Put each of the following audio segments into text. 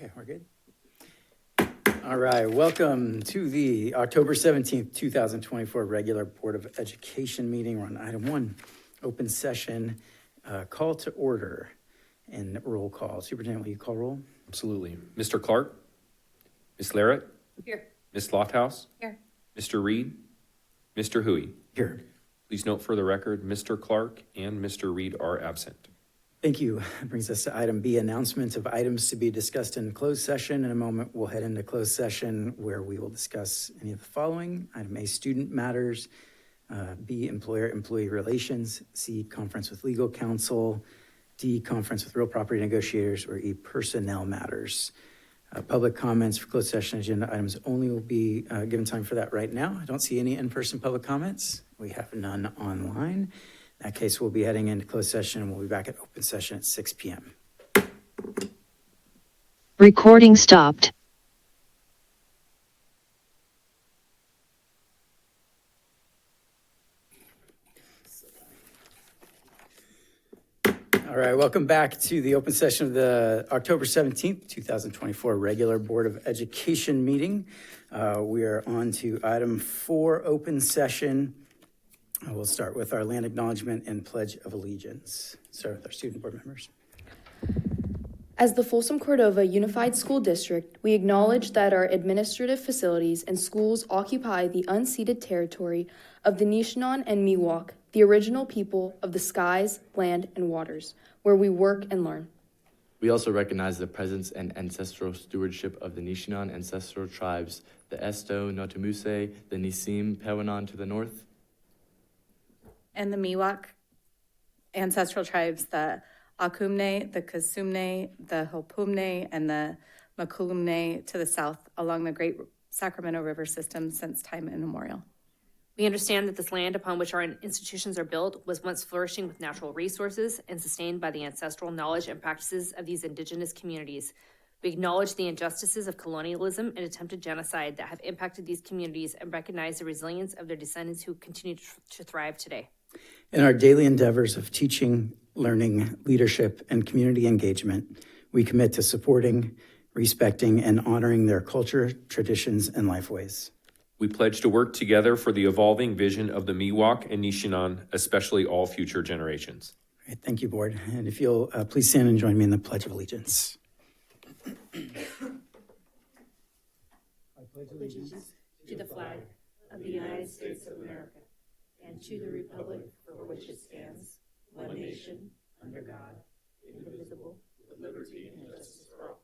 Okay, we're good. All right, welcome to the October 17th, 2024 regular Board of Education meeting. We're on item 1, open session, call to order and roll call. Superintendent, will you call roll? Absolutely. Mr. Clark? Ms. Larrett? Here. Ms. Lofthouse? Here. Mr. Reed? Mr. Huey? Here. Please note for the record, Mr. Clark and Mr. Reed are absent. Thank you. That brings us to item B, announcement of items to be discussed in closed session. In a moment, we'll head into closed session where we will discuss any of the following. Item A, student matters. B, employer-employee relations. C, conference with legal counsel. D, conference with real property negotiators. Or E, personnel matters. Public comments for closed session agenda items only will be given time for that right now. I don't see any in-person public comments. We have none online. In that case, we'll be heading into closed session and we'll be back at open session at 6 p.m. Recording stopped. All right, welcome back to the open session of the October 17th, 2024 regular Board of Education meeting. We are on to item 4, open session. We'll start with our land acknowledgement and pledge of allegiance. Start with our student board members. As the Folsom Cordova Unified School District, we acknowledge that our administrative facilities and schools occupy the unceded territory of the Anishinaabe and Miwok, the original people of the skies, land, and waters, where we work and learn. We also recognize the presence and ancestral stewardship of the Anishinaabe ancestral tribes, the Esto, Notamuse, the Nisim, Pewanan to the north, and the Miwok ancestral tribes, the Akumne, the Kasumne, the Hopumne, and the Makulumne to the south along the Great Sacramento River system since time immemorial. We understand that this land upon which our institutions are built was once flourishing with natural resources and sustained by the ancestral knowledge and practices of these indigenous communities. We acknowledge the injustices of colonialism and attempted genocide that have impacted these communities and recognize the resilience of their descendants who continue to thrive today. In our daily endeavors of teaching, learning, leadership, and community engagement, we commit to supporting, respecting, and honoring their culture, traditions, and lifeways. We pledge to work together for the evolving vision of the Miwok and Anishinaabe, especially all future generations. Great, thank you, Board. And if you'll please stand and join me in the Pledge of Allegiance. I pledge allegiance to the flag of the United States of America and to the republic for which it stands, one nation, under God, indivisible, with liberty and justice for all.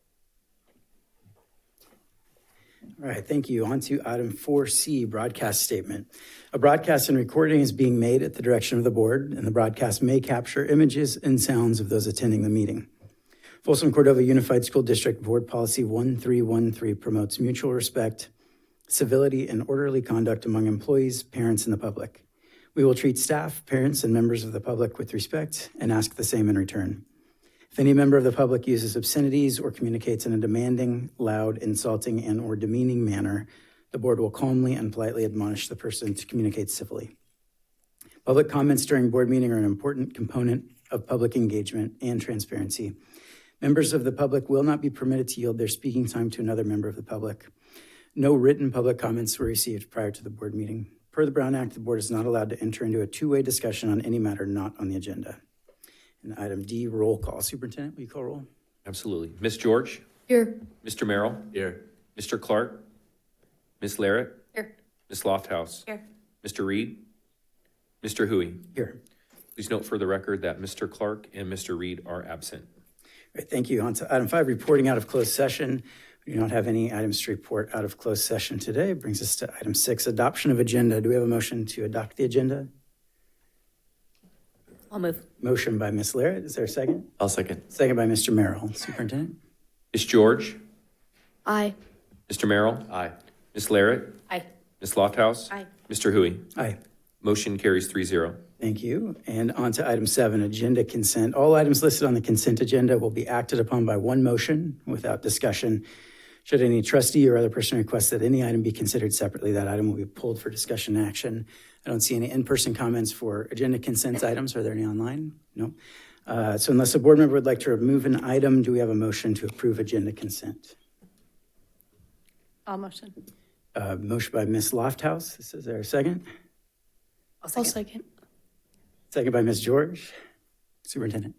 All right, thank you. On to item 4C, broadcast statement. A broadcast and recording is being made at the direction of the board, and the broadcast may capture images and sounds of those attending the meeting. Folsom Cordova Unified School District Board Policy 1313 promotes mutual respect, civility, and orderly conduct among employees, parents, and the public. We will treat staff, parents, and members of the public with respect and ask the same in return. If any member of the public uses obscenities or communicates in a demanding, loud, insulting, and or demeaning manner, the board will calmly and politely admonish the person to communicate civilly. Public comments during board meeting are an important component of public engagement and transparency. Members of the public will not be permitted to yield their speaking time to another member of the public. No written public comments were received prior to the board meeting. Per the Brown Act, the board is not allowed to enter into a two-way discussion on any matter not on the agenda. And item D, roll call. Superintendent, will you call roll? Absolutely. Ms. George? Here. Mr. Merrill? here. Mr. Clark? Ms. Larrett? Here. Ms. Lofthouse? Here. Mr. Reed? Mr. Huey? Here. Please note for the record that Mr. Clark and Mr. Reed are absent. Great, thank you. On to item 5, reporting out of closed session. We do not have any items to report out of closed session today. It brings us to item 6, adoption of agenda. Do we have a motion to adopt the agenda? I'll move. Motion by Ms. Larrett. Is there a second? I'll second. Second by Mr. Merrill. Superintendent? Ms. George? Aye. Mr. Merrill? Aye. Ms. Larrett? Aye. Ms. Lofthouse? Aye. Mr. Huey? Aye. Motion carries 3-0. Thank you. And on to item 7, agenda consent. All items listed on the consent agenda will be acted upon by one motion without discussion. Should any trustee or other person request that any item be considered separately, that item will be pulled for discussion and action. I don't see any in-person comments for agenda consent items. Are there any online? No. So unless a board member would like to remove an item, do we have a motion to approve agenda consent? All motion. Motion by Ms. Lofthouse. Is there a second? I'll second. Second by Ms. George. Superintendent.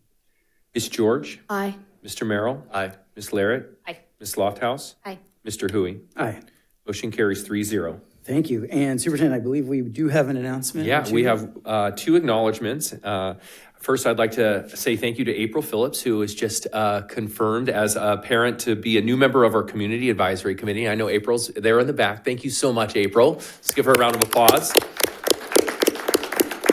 Ms. George, Aye. Mr. Merrill, Aye. Ms. Larrett, Aye. Ms. Lofthouse, Aye. Mr. Hui. Aye. Motion carries 3-0. Thank you. And Superintendent, I believe we do have an announcement. or Yeah, two. we have 2 acknowledgements. First, I'd like to say thank you to April Phillips, who was just confirmed as a parent to be a new member of our Community Advisory Committee. I know April's there in the back. Thank you so much, April. Let's give her a round of applause.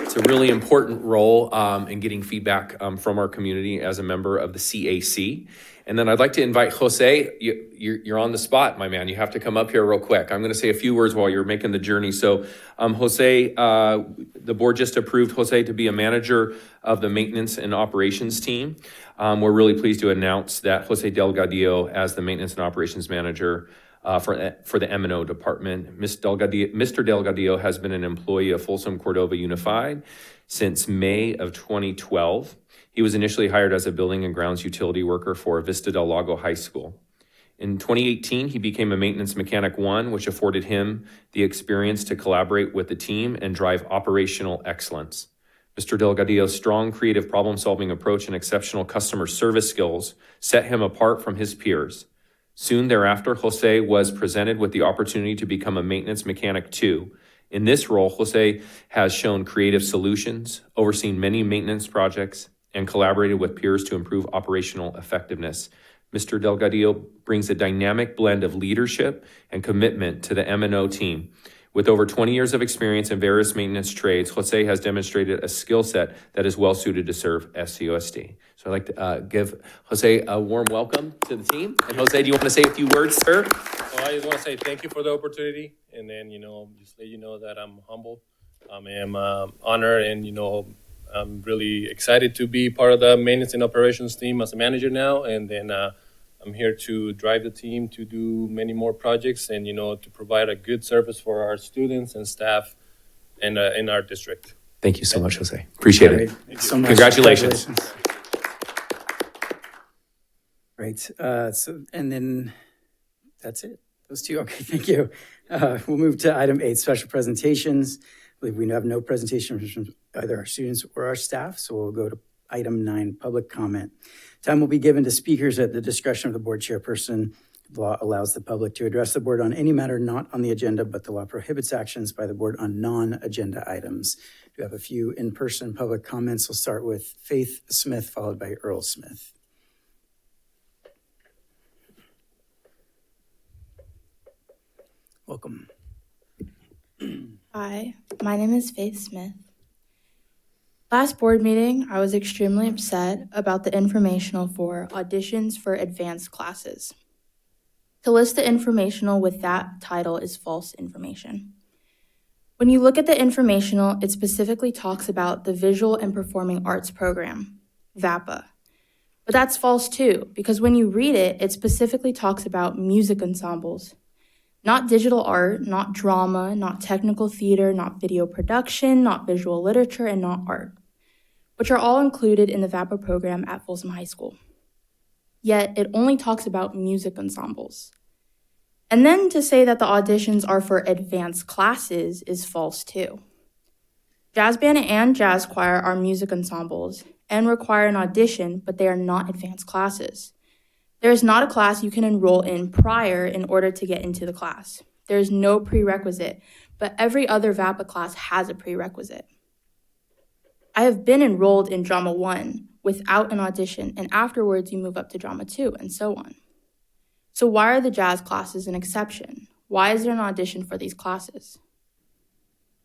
It's a really important role in getting feedback from our community as a member of the CAC. And then I'd like to invite Jose. You're on the spot, my man. You have to come up here real quick. I'm going to say a few words while you're making the journey. So, Jose, the board just approved Jose to be a manager of the maintenance and operations team. We're really pleased to announce that Jose Delgadillo as the maintenance and operations manager for the M&O department. Mr. Delgadillo has been an employee of Folsom Cordova Unified since May of 2012. He was initially hired as a building and grounds utility worker for Vista del Lago High School. In 2018, he became a maintenance mechanic 1, which afforded him the experience to collaborate with the team and drive operational excellence. Mr. Delgadillo's strong creative problem-solving approach and exceptional customer service skills set him apart from his peers. Soon thereafter, Jose was presented with the opportunity to become a maintenance mechanic 2. In this role, Jose has shown creative solutions, overseen many maintenance projects, and collaborated with peers to improve operational effectiveness. Mr. Delgadillo brings a dynamic blend of leadership and commitment to the M&O team. With over 20 years of experience in various maintenance trades, Jose has demonstrated a skill set that is well suited to serve SCOSD. So I'd like to give Jose a warm welcome to the team. And Jose, do you want to say a few words, sir? Well, I just want to say thank you for the opportunity, and then, just let you know that I'm humble. I am honored, and, I'm really excited to be part of the maintenance and operations team as a manager now, and then I'm here to drive the team to do many more projects and, to provide a good service for our students and staff and in our district. Thank you so much, Jose. Appreciate it. Thanks so much. Congratulations. Right. And then that's it. Those 2. Okay, thank you. We'll move to item 8, special presentations. I believe we have no presentations from either our students or our staff, so we'll go to item 9, public comment. Time will be given to speakers at the discretion of the board chairperson. The law allows the public to address the board on any matter not on the agenda, but the law prohibits actions by the board on non-agenda items. We have a few in-person public comments. We'll start with Faith Smith, followed by Earl Smith. Welcome. Hi, my name is Faith Smith. Last board meeting, I was extremely upset about the informational for auditions for advanced classes. To list the informational with that title is false information. When you look at the informational, it specifically talks about the Visual and Performing Arts Program, VAPA. But that's false too, because when you read it, it specifically talks about music ensembles. Not digital art, not drama, not technical theater, not video production, not visual literature, and not art, which are all included in the VAPA program at Folsom High School. Yet, it only talks about music ensembles. And then to say that the auditions are for advanced classes is false too. Jazz band and jazz choir are music ensembles and require an audition, but they are not advanced classes. There is not a class you can enroll in prior in order to get into the class. There is no prerequisite, but every other VAPA class has a prerequisite. I have been enrolled in Drama 1 without an audition, and afterwards you move up to Drama 2, and so on. So why are the jazz classes an exception? Why is there an audition for these classes?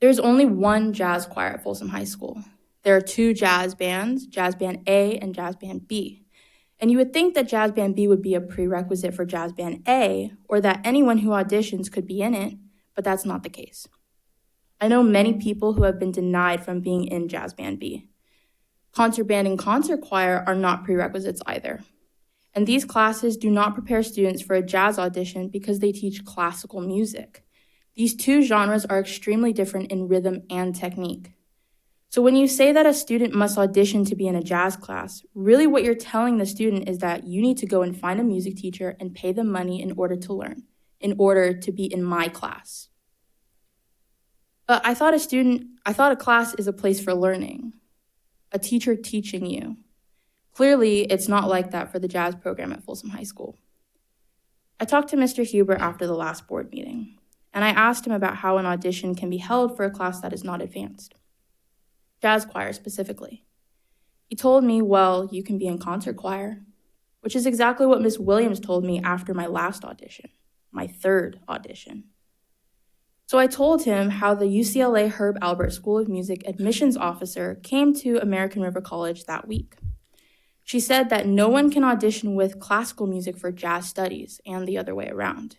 There is only one jazz choir at Folsom High School. There are 2 jazz bands, Jazz Band A and Jazz Band B. And you would think that Jazz Band B would be a prerequisite for Jazz Band A, or that anyone who auditions could be in it, but that's not the case. I know many people who have been denied from being in Jazz Band B. Concert band and concert choir are not prerequisites either. And these classes do not prepare students for a jazz audition because they teach classical music. These 2 genres are extremely different in rhythm and technique. So when you say that a student must audition to be in a jazz class, really what you're telling the student is that you need to go and find a music teacher and pay them money in order to learn, in order to be in my class. But I thought a class is a place for learning, a teacher teaching you. Clearly, it's not like that for the jazz program at Folsom High School. I talked to Mr. Huber after the last board meeting, and I asked him about how an audition can be held for a class that is not advanced. Jazz choir specifically. He told me, well, you can be in concert choir, which is exactly what Miss Williams told me after my last audition, my third audition. So I told him how the UCLA Herb Albert School of Music admissions officer came to American River College that week. She said that no one can audition with classical music for jazz studies and the other way around.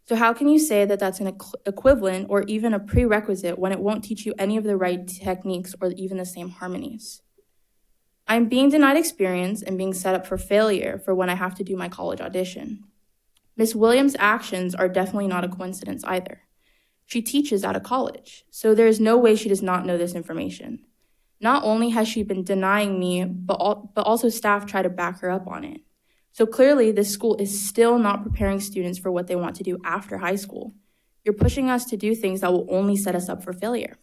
So how can you say that that's an equivalent or even a prerequisite when it won't teach you any of the right techniques or even the same harmonies? I'm being denied experience and being set up for failure for when I have to do my college audition. Miss Williams' actions are definitely not a coincidence either. She teaches at a college, so there is no way she does not know this information. Not only has she been denying me, but also staff try to back her up on it. So clearly, this school is still not preparing students for what they want to do after high school. You're pushing us to do things that will only set us up for failure.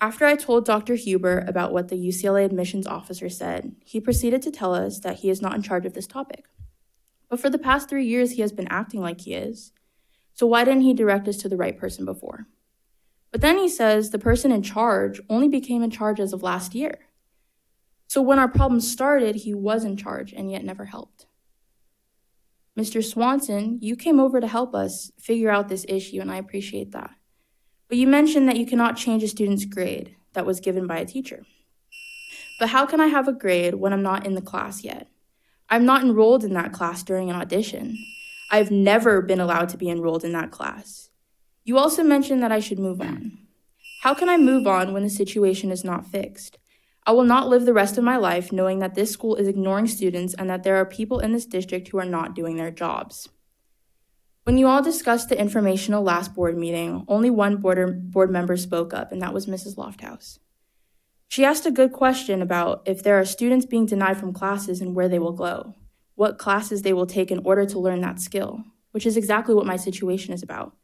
After I told Dr. Huber about what the UCLA admissions officer said, he proceeded to tell us that he is not in charge of this topic. But for the past 3 years, he has been acting like he is. So why didn't he direct us to the right person before? But then he says the person in charge only became in charge as of last year. So when our problem started, he was in charge and yet never helped. Mr. Swanson, you came over to help us figure out this issue, and I appreciate that. But you mentioned that you cannot change a student's grade that was given by a teacher. But how can I have a grade when I'm not in the class yet? I'm not enrolled in that class during an audition. I've never been allowed to be enrolled in that class. You also mentioned that I should move on. How can I move on when the situation is not fixed? I will not live the rest of my life knowing that this school is ignoring students and that there are people in this district who are not doing their jobs. When you all discussed the informational last board meeting, only one board member spoke up, and that was Mrs. Lofthouse. She asked a good question about if there are students being denied from classes and where they will go, what classes they will take in order to learn that skill, which is exactly what my situation is about.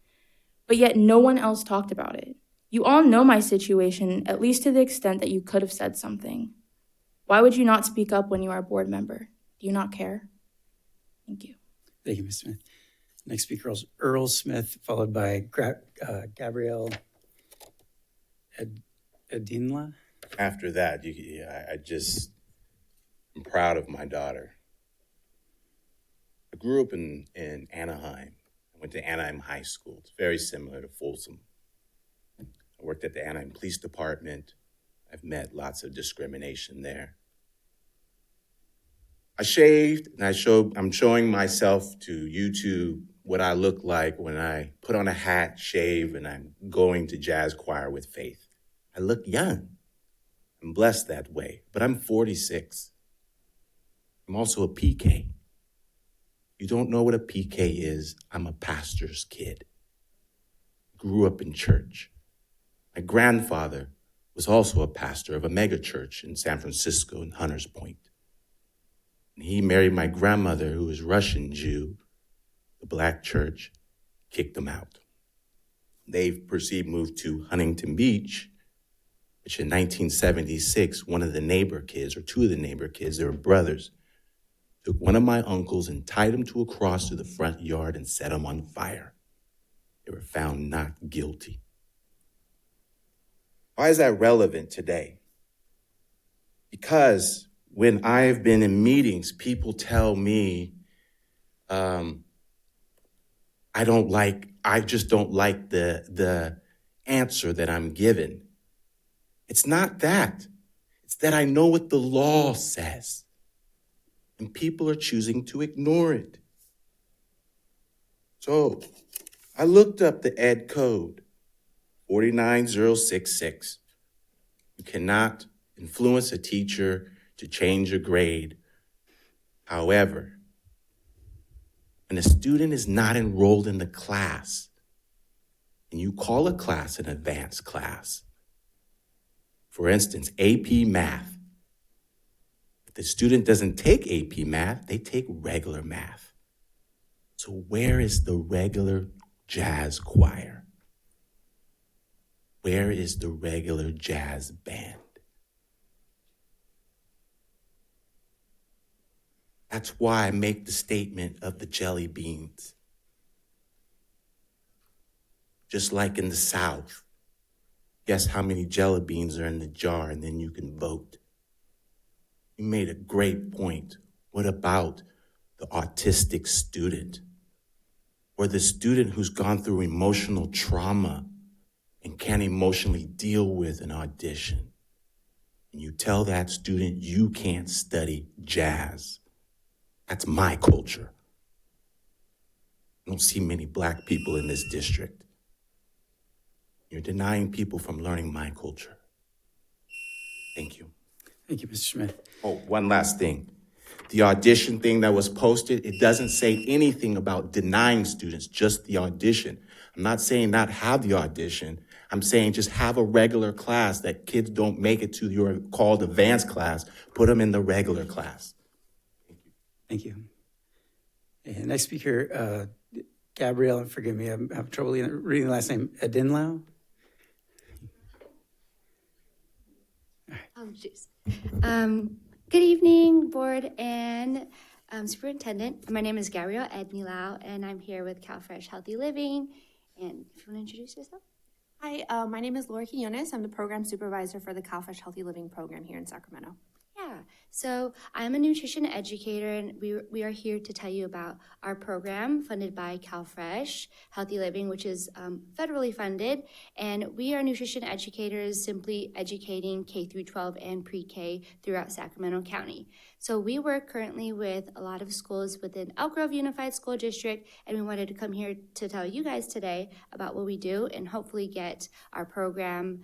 But yet no one else talked about it. You all know my situation, at least to the extent that you could have said something. Why would you not speak up when you are a board member? Do you not care? Thank you. Thank you, Ms. Smith. Next speaker is Earl Smith, followed by Gabrielle Edinla. After that, I'm proud of my daughter. I grew up in Anaheim. I went to Anaheim High School. It's very similar to Folsom. I worked at the Anaheim Police Department. I've met lots of discrimination there. I shaved, and I'm showing myself to YouTube what I look like when I put on a hat, shave, and I'm going to jazz choir with Faith. I look young. I'm blessed that way, but I'm 46. I'm also a PK. You don't know what a PK is? I'm a pastor's kid. Grew up in church. My grandfather was also a pastor of a mega church in San Francisco in Hunters Point. And he married my grandmother, who was Russian Jew. The black church kicked them out. They moved to Huntington Beach, which in 1976, one of the neighbor kids, or two of the neighbor kids, they were brothers, took one of my uncles and tied him to a cross to the front yard and set him on fire. They were found not guilty. Why is that relevant today? Because when I've been in meetings, people tell me, I just don't like the answer that I'm given. It's not that. It's that I know what the law says. And people are choosing to ignore it. So I looked up the Ed Code, 49066. You cannot influence a teacher to change a grade. However, when a student is not enrolled in the class, and you call a class an advanced class, For instance, AP Math. If the student doesn't take AP Math, they take regular math. So where is the regular jazz choir? Where is the regular jazz band? That's why I make the statement of the jelly beans. Just like in the South, guess how many jelly beans are in the jar, and then you can vote. You made a great point. What about the autistic student? Or the student who's gone through emotional trauma and can't emotionally deal with an audition? And you tell that student you can't study jazz. That's my culture. I don't see many Black people in this district. You're denying people from learning my culture. Thank you. Thank you, Mr. Smith. Oh, one last thing. The audition thing that was posted, it doesn't say anything about denying students, just the audition. I'm not saying not have the audition. I'm saying just have a regular class that kids don't make it to your called advanced class. Put them in the regular class. Thank you. And next speaker, Gabrielle, forgive me, I have trouble reading the last name, Edinlau? Oh, jeez. Good evening, board and superintendent. My name is Gabrielle Ednilau, and I'm here with CalFresh Healthy Living. And if you want to introduce yourself. Hi, my name is Laura Quinones. I'm the program supervisor for the CalFresh Healthy Living program here in Sacramento. Yeah, so I'm a nutrition educator, and we are here to tell you about our program funded by CalFresh Healthy Living, which is federally funded. And we are nutrition educators, simply educating K through 12 and pre-K throughout Sacramento County. So we work currently with a lot of schools within Elk Grove Unified School District, and we wanted to come here to tell you guys today about what we do and hopefully get our program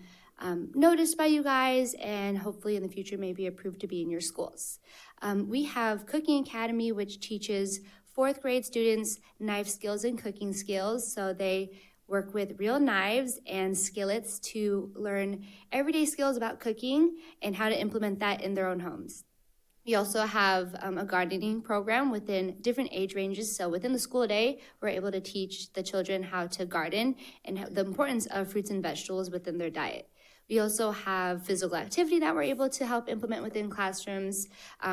noticed by you guys, and hopefully in the future maybe approved to be in your schools. We have Cooking Academy, which teaches 4th grade students knife skills and cooking skills. So they work with real knives and skillets to learn everyday skills about cooking and how to implement that in their own homes. We also have a gardening program within different age ranges. So within the school day, we're able to teach the children how to garden and the importance of fruits and vegetables within their diet. We also have physical activity that we're able to help implement within classrooms,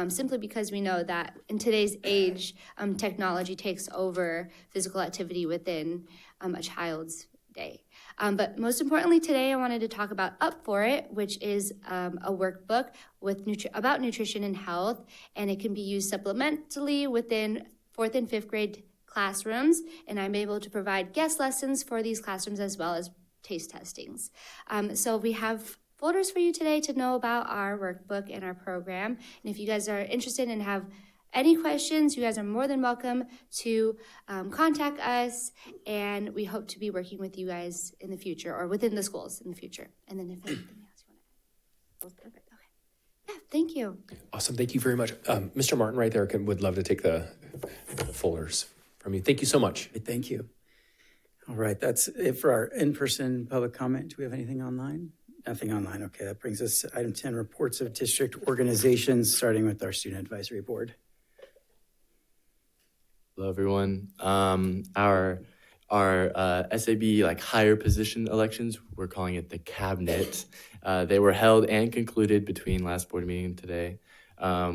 simply because we know that in today's age, technology takes over physical activity within a child's day. But most importantly today, I wanted to talk about Up For It, which is a workbook about nutrition and health, and it can be used supplementally within 4th and 5th grade classrooms, and I'm able to provide guest lessons for these classrooms as well as taste testings. So we have folders for you today to know about our workbook and our program. And if you guys are interested and have any questions, you guys are more than welcome to contact us. And we hope to be working with you guys in the future, or within the schools in the future. And then if anything else you want to add. Perfect. Okay. Yeah, thank you. Awesome. Thank you very much. Mr. Martin right there would love to take the folders from you. Thank you so much. Thank you. All right, that's it for our in-person public comment. Do we have anything online? Nothing online. Okay, that brings us to item 10, reports of district organizations, starting with our Student Advisory Board. Hello, everyone. Our SAB higher position elections, we're calling it the cabinet. They were held and concluded between last board meeting and today.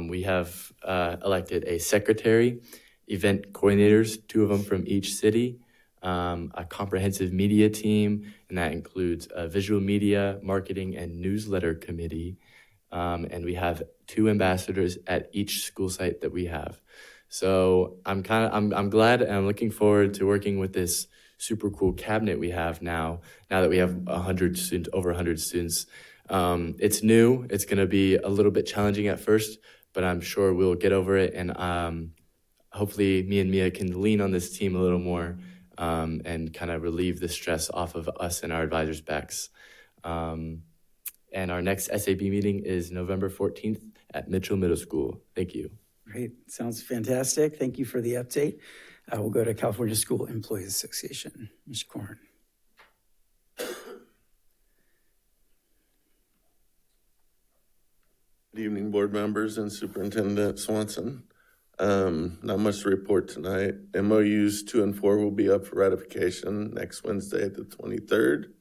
We have elected a secretary, event coordinators, 2 of them from each city, a comprehensive media team, and that includes a visual media, marketing, and newsletter committee. And we have 2 ambassadors at each school site that we have. So I'm glad, and I'm looking forward to working with this super cool cabinet we have now that we have 100 students, over 100 students. It's new. It's going to be a little bit challenging at first, but I'm sure we'll get over it. And hopefully me and Mia can lean on this team a little more, and kind of relieve the stress off of us and our advisors' backs. And our next SAB meeting is November 14th at Mitchell Middle School. Thank you. Great. Sounds fantastic. Thank you for the update. We'll go to California School Employees Association. Mr. Korn. evening, board members and Superintendent Swanson. Not much to report tonight. MOUs 2 and 4 will be up for ratification next Wednesday, the 23rd.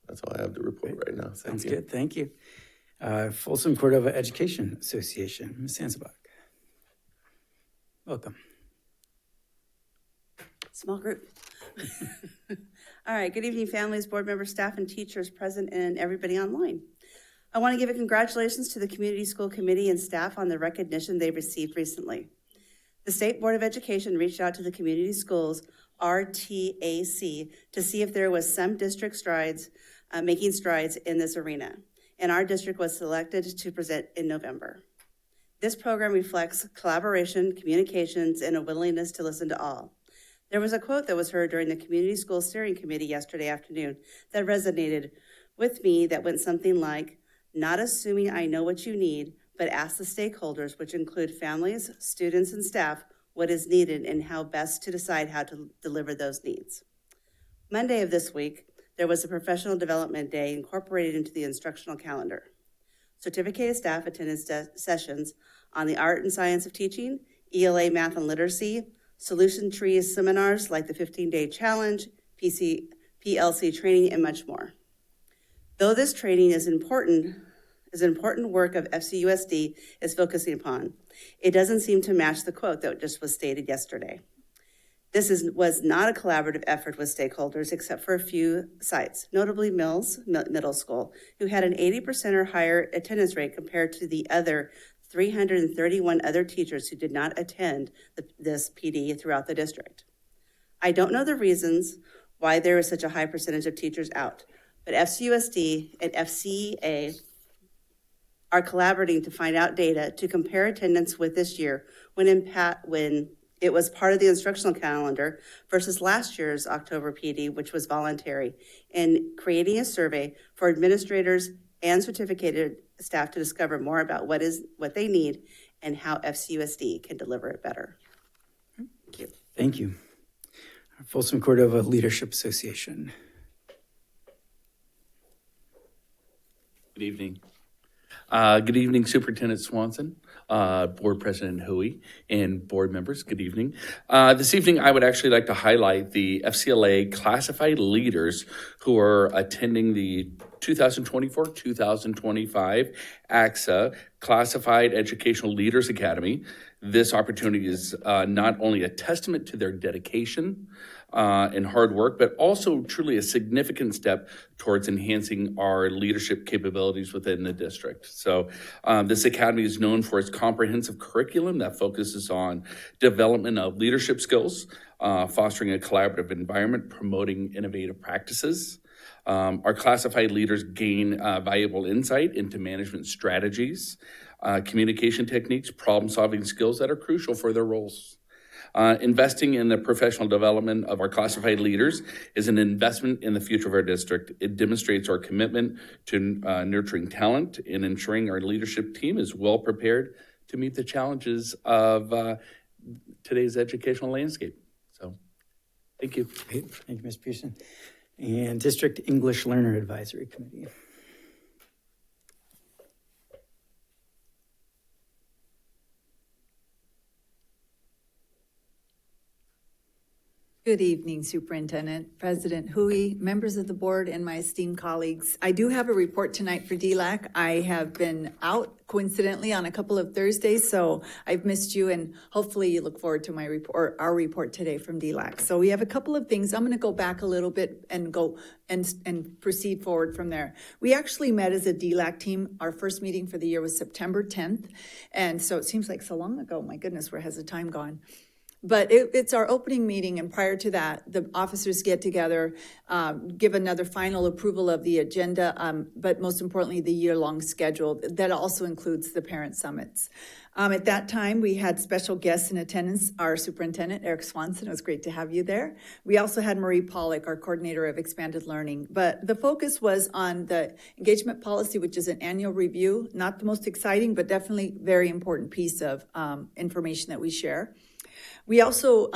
That's all I have to report right now. Sounds good. Thank you. Folsom Cordova Education Association, Ms. Sansabach. Welcome. Small group. All right, good evening, families, board members, staff, and teachers present, and everybody online. I want to give a congratulations to the Community School Committee and staff on the recognition they've received recently. The State Board of Education reached out to the community schools, RTAC, to see if there was some district making strides in this arena, and our district was selected to present in November. This program reflects collaboration, communications, and a willingness to listen to all. There was a quote that was heard during the Community School Steering Committee yesterday afternoon that resonated with me that went something like, not assuming I know what you need, but ask the stakeholders, which include families, students, and staff, what is needed and how best to decide how to deliver those needs. Monday of this week, there was a professional development day incorporated into the instructional calendar. Certificated staff attended sessions on the art and science of teaching, ELA math and literacy, solution trees seminars like the 15-day challenge, PLC training, and much more. Though this training is important work of FCUSD is focusing upon, it doesn't seem to match the quote that just was stated yesterday. This was not a collaborative effort with stakeholders except for a few sites, notably Mills Middle School, who had an 80% or higher attendance rate compared to the other 331 other teachers who did not attend this PD throughout the district. I don't know the reasons why there is such a high percentage of teachers out, but FCUSD and FCEA are collaborating to find out data to compare attendance with this year when it was part of the instructional calendar versus last year's October PD, which was voluntary, and creating a survey for administrators and certificated staff to discover more about what they need and how FCUSD can deliver it better. Thank you. Thank you. Folsom Cordova Leadership Association. Good evening. Good evening, Superintendent Swanson, Board President Hui, and board members. Good evening. This evening, I would actually like to highlight the FCLA classified leaders who are attending the 2024-2025 AXA Classified Educational Leaders Academy. This opportunity is not only a testament to their dedication and hard work, but also truly a significant step towards enhancing our leadership capabilities within the district. So this academy is known for its comprehensive curriculum that focuses on development of leadership skills, fostering a collaborative environment, promoting innovative practices. Our classified leaders gain valuable insight into management strategies, communication techniques, problem-solving skills that are crucial for their roles. Investing in the professional development of our classified leaders is an investment in the future of our district. It demonstrates our commitment to nurturing talent and ensuring our leadership team is well prepared to meet the challenges of today's educational landscape. So, thank you. Great. Thank you, Ms. Pearson. And District English Learner Advisory Committee. Good evening, Superintendent, President Hui, members of the board, and my esteemed colleagues. I do have a report tonight for DLAC. I have been out coincidentally on a couple of Thursdays, so I've missed you, and hopefully you look forward to my report, our report today from DLAC. So we have a couple of things. I'm going to go back a little bit and go and proceed forward from there. We actually met as a DLAC team. Our first meeting for the year was September 10th, and so it seems like so long ago. My goodness, where has the time gone? But it's our opening meeting, and prior to that, the officers get together, give another final approval of the agenda, but most importantly, the year-long schedule. That also includes the parent summits. At that time, we had special guests in attendance, our superintendent, Eric Swanson. It was great to have you there. We also had Marie Pollack, our coordinator of expanded learning. But the focus was on the engagement policy, which is an annual review, not the most exciting, but definitely very important piece of information that we share. We also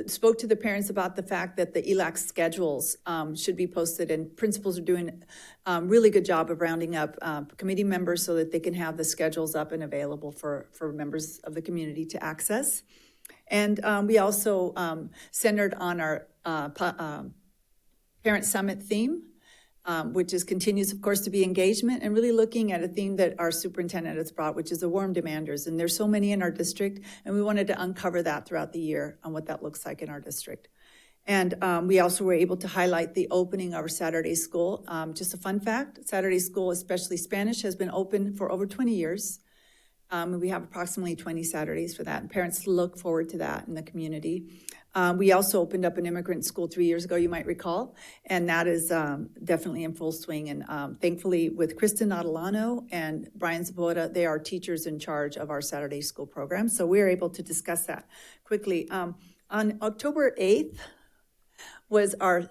spoke to the parents about the fact that the ELAC schedules should be posted, and principals are doing a really good job of rounding up committee members so that they can have the schedules up and available for members of the community to access. And we also centered on our Parent Summit theme, which continues, of course, to be engagement, and really looking at a theme that our superintendent has brought, which is the warm demanders. And there's so many in our district, and we wanted to uncover that throughout the year on what that looks like in our district. And we also were able to highlight the opening of our Saturday school. Just a fun fact, Saturday school, especially Spanish, has been open for over 20 years. And we have approximately 20 Saturdays for that, and parents look forward to that in the community. We also opened up an immigrant school 3 years ago, you might recall, and that is definitely in full swing. And thankfully, with Kristen Adelano and Brian Zabota, they are teachers in charge of our Saturday school program, so we are able to discuss that quickly. On October 8th was our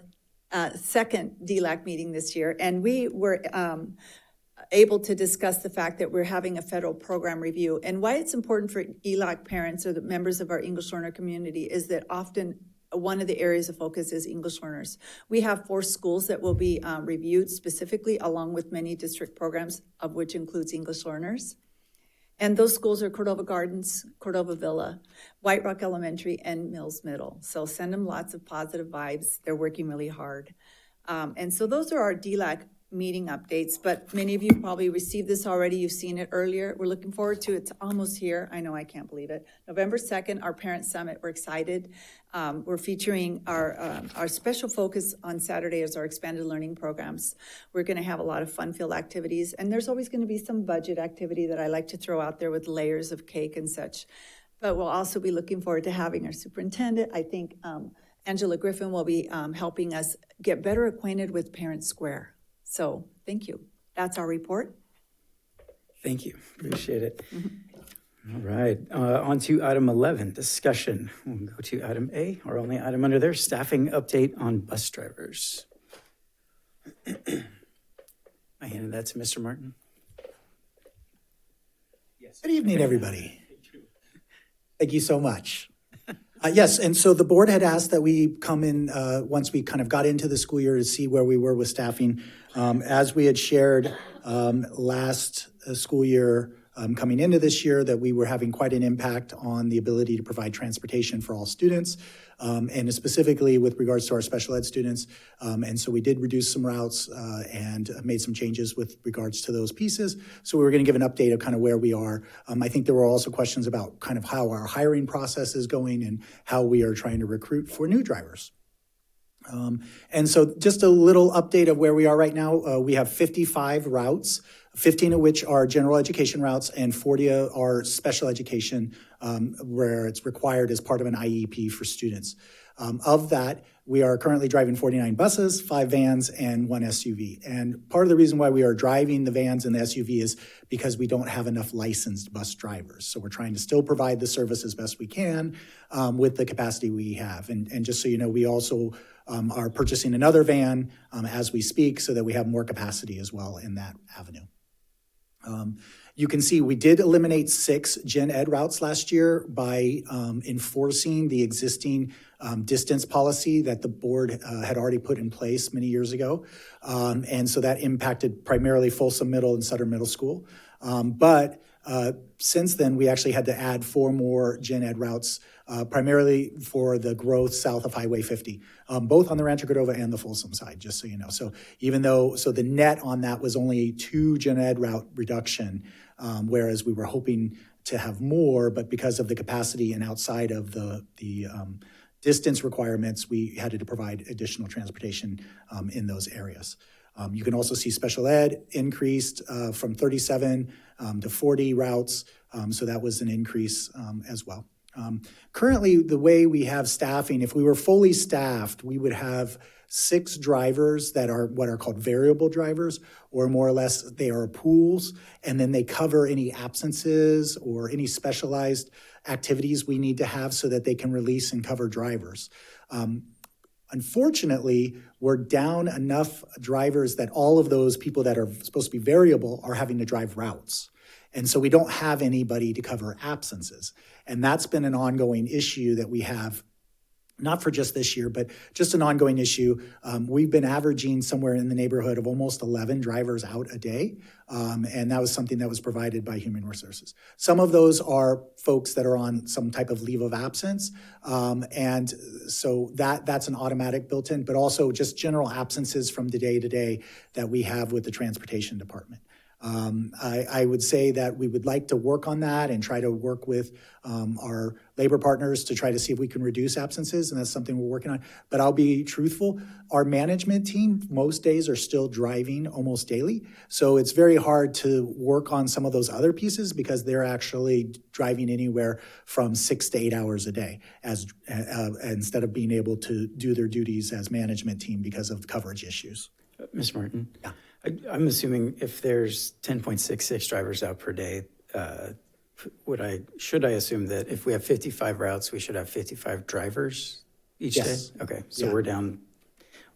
second DLAC meeting this year, and we were able to discuss the fact that we're having a federal program review. And why it's important for ELAC parents or the members of our English learner community is that often one of the areas of focus is English learners. We have 4 schools that will be reviewed specifically, along with many district programs, of which includes English learners. And those schools are Cordova Gardens, Cordova Villa, White Rock Elementary, and Mills Middle. So send them lots of positive vibes. They're working really hard. And so those are our DLAC meeting updates, but many of you probably received this already. You've seen it earlier. We're looking forward to it. It's almost here. I know, I can't believe it. November 2nd, our Parent Summit. We're excited. We're featuring our special focus on Saturday is our expanded learning programs. We're going to have a lot of fun-filled activities, and there's always going to be some budget activity that I like to throw out there with layers of cake and such. But we'll also be looking forward to having our superintendent. I think Angela Griffin will be helping us get better acquainted with Parent Square. So thank you. That's our report. Thank you. Appreciate it. All right. On to item 11, discussion. We'll go to item A, our only item under there, staffing update on bus drivers. I handed that to Mr. Martin. Yes. Good evening, everybody. Thank you so much. Yes, and so the board had asked that we come in once we kind of got into the school year to see where we were with staffing. As we had shared last school year, coming into this year, that we were having quite an impact on the ability to provide transportation for all students, and specifically with regards to our special ed students. And so we did reduce some routes and made some changes with regards to those pieces. So we were going to give an update of kind of where we are. I think there were also questions about kind of how our hiring process is going and how we are trying to recruit for new drivers. And so just a little update of where we are right now. We have 55 routes, 15 of which are general education routes and 40 are special education where it's required as part of an IEP for students. Of that, we are currently driving 49 buses, 5 vans, and 1 SUV. And part of the reason why we are driving the vans and the SUV is because we don't have enough licensed bus drivers. So we're trying to still provide the service as best we can with the capacity we have. And just so you know, we also are purchasing another van as we speak so that we have more capacity as well in that avenue. You can see we did eliminate 6 gen ed routes last year by enforcing the existing distance policy that the board had already put in place many years ago. And so that impacted primarily Folsom Middle and Sutter Middle School. But since then, we actually had to add 4 more gen ed routes, primarily for the growth south of Highway 50, both on the Rancho Cordova and the Folsom side, just so you know. So even though, so the net on that was only 2 gen ed route reduction, whereas we were hoping to have more, but because of the capacity and outside of the distance requirements, we had to provide additional transportation in those areas. You can also see special ed increased from 37 to 40 routes, so that was an increase as well. Currently, the way we have staffing, if we were fully staffed, we would have 6 drivers that are what are called variable drivers, or more or less they are pools, and then they cover any absences or any specialized activities we need to have so that they can release and cover drivers. Unfortunately, we're down enough drivers that all of those people that are supposed to be variable are having to drive routes. And so we don't have anybody to cover absences. And that's been an ongoing issue that we have, not for just this year, but just an ongoing issue. We've been averaging somewhere in the neighborhood of almost 11 drivers out a day. And that was something that was provided by Human Resources. Some of those are folks that are on some type of leave of absence. And so that's an automatic built in, but also just general absences from day to day that we have with the transportation department. I would say that we would like to work on that and try to work with our labor partners to try to see if we can reduce absences, and that's something we're working on. But I'll be truthful, our management team most days are still driving almost daily, so it's very hard to work on some of those other pieces because they're actually driving anywhere from 6 to 8 hours a day as instead of being able to do their duties as management team because of coverage issues. Ms. Martin? Yeah. I'm assuming if there's 10.66 drivers out per day, should I assume that if we have 55 routes, we should have 55 drivers each Yes. day? Okay, so Yeah. we're down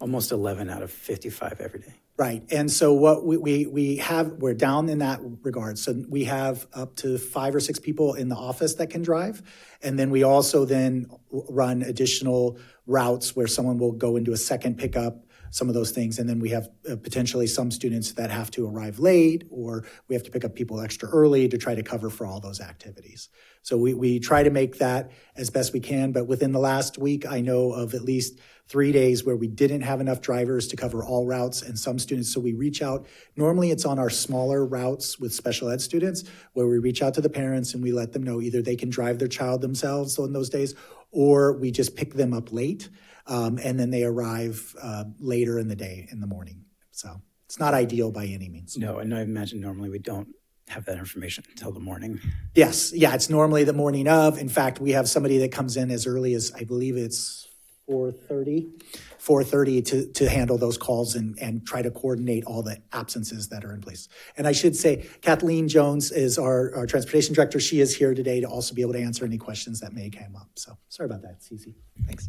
almost 11 out of 55 every day. Right, and so what we're down in that regard. So we have up to 5 or 6 people in the office that can drive, and then we also then run additional routes where someone will go into a second pickup, some of those things, and then we have potentially some students that have to arrive late, or we have to pick up people extra early to try to cover for all those activities. So we try to make that as best we can, but within the last week, I know of at least 3 days where we didn't have enough drivers to cover all routes and some students, so we reach out. Normally, it's on our smaller routes with special ed students where we reach out to the parents and we let them know either they can drive their child themselves on those days, or we just pick them up late. And then they arrive later in the day, in the morning. So it's not ideal by any means. No, and I imagine normally we don't have that information until the morning. Yes, yeah, it's normally the morning of. In fact, we have somebody that comes in as early as, I believe it's 4:30 to handle those calls and try to coordinate all the absences that are in place. And I should say, Kathleen Jones is our transportation director. She is here today to also be able to answer any questions that may come up. So sorry about that, Cece. Thanks.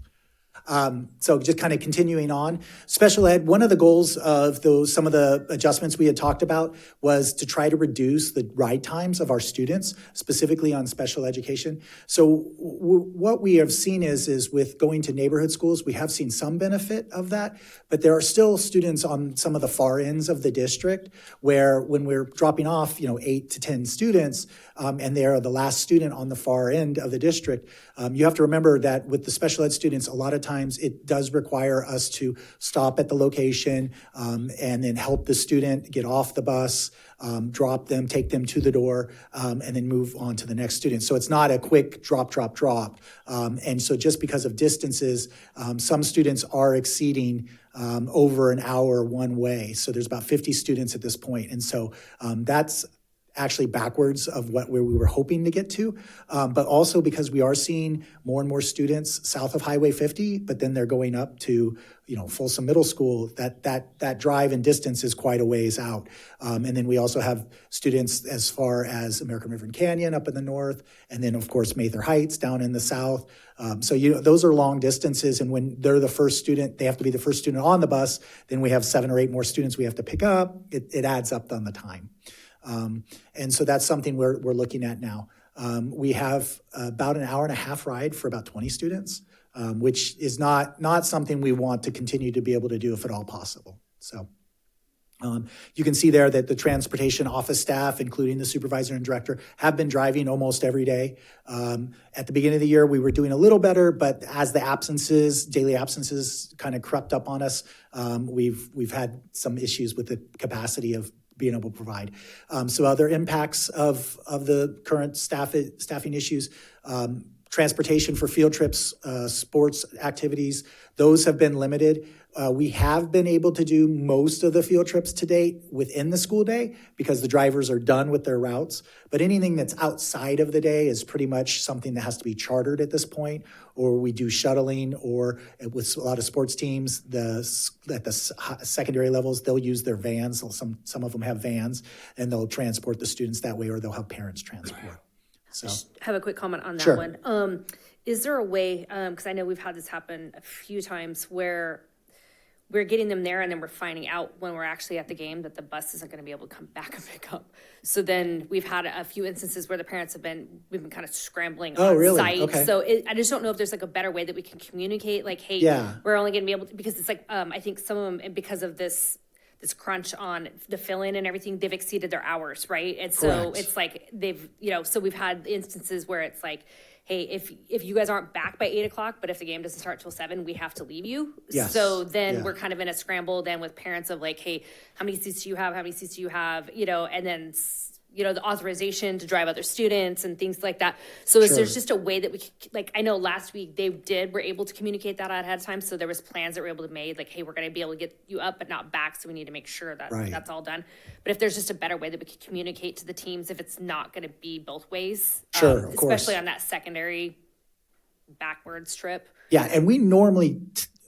So just kind of continuing on, special ed, one of the goals of some of the adjustments we had talked about was to try to reduce the ride times of our students, specifically on special education. So what we have seen is with going to neighborhood schools, we have seen some benefit of that, but there are still students on some of the far ends of the district where when we're dropping off, 8 to 10 students, and they're the last student on the far end of the district, you have to remember that with the special ed students, a lot of times it does require us to stop at the location and then help the student get off the bus, drop them, take them to the door, and then move on to the next student. So it's not a quick drop. And so just because of distances, some students are exceeding over an hour one way. So there's about 50 students at this point. And so that's actually backwards of where we were hoping to get to, but also because we are seeing more and more students south of Highway 50, but then they're going up to, Folsom Middle School. That drive and distance is quite a ways out. And then we also have students as far as American River and Canyon up in the north, and then of course Mather Heights down in the south. So those are long distances, and when they're the first student, they have to be the first student on the bus. Then we have 7 or 8 more students we have to pick up. It adds up on the time. And so that's something we're looking at now. We have about an hour and a half ride for about 20 students, which is not something we want to continue to be able to do if at all possible. So you can see there that the transportation office staff, including the supervisor and director, have been driving almost every day. At the beginning of the year, we were doing a little better, but as the daily absences kind of crept up on us, we've had some issues with the capacity of being able to provide. So other impacts of the current staffing issues, transportation for field trips, sports activities, those have been limited. We have been able to do most of the field trips to date within the school day because the drivers are done with their routes. But anything that's outside of the day is pretty much something that has to be chartered at this point, or we do shuttling, or with a lot of sports teams, at the secondary levels, they'll use their vans. Some of them have vans, and they'll transport the students that way, or they'll have parents transport. So I have a quick comment on that Sure. one. Is there a way, because I know we've had this happen a few times, where we're getting them there, and then we're finding out when we're actually at the game that the bus isn't going to be able to come back and pick up. So then we've had a few instances where we've been kind of scrambling on really? site. Okay. So I just don't know if there's like a better way that we can communicate, like, hey, Yeah. we're only going to be able to, because it's like, I think some of them, and because of this crunch on the fill-in and everything, they've exceeded their hours, right? And so Correct. it's like so we've had instances where it's like, hey, if you guys aren't back by 8:00, but if the game doesn't start till 7, we have to leave you. Yes. So then Yeah. we're kind of in a scramble then with parents of like, hey, how many seats do you have? How many seats do you have? And then, the authorization to drive other students and things like that. So there's just a way that we could, like, I know last week were able to communicate that ahead of time. So there was plans that were able to made, like, hey, we're going to be able to get you up, but not back. So we need to make sure that that's all done. But if there's just a better way that we could communicate to the teams, if it's not going to be both ways, Sure, of course. especially on that secondary backwards trip. Yeah, and we normally,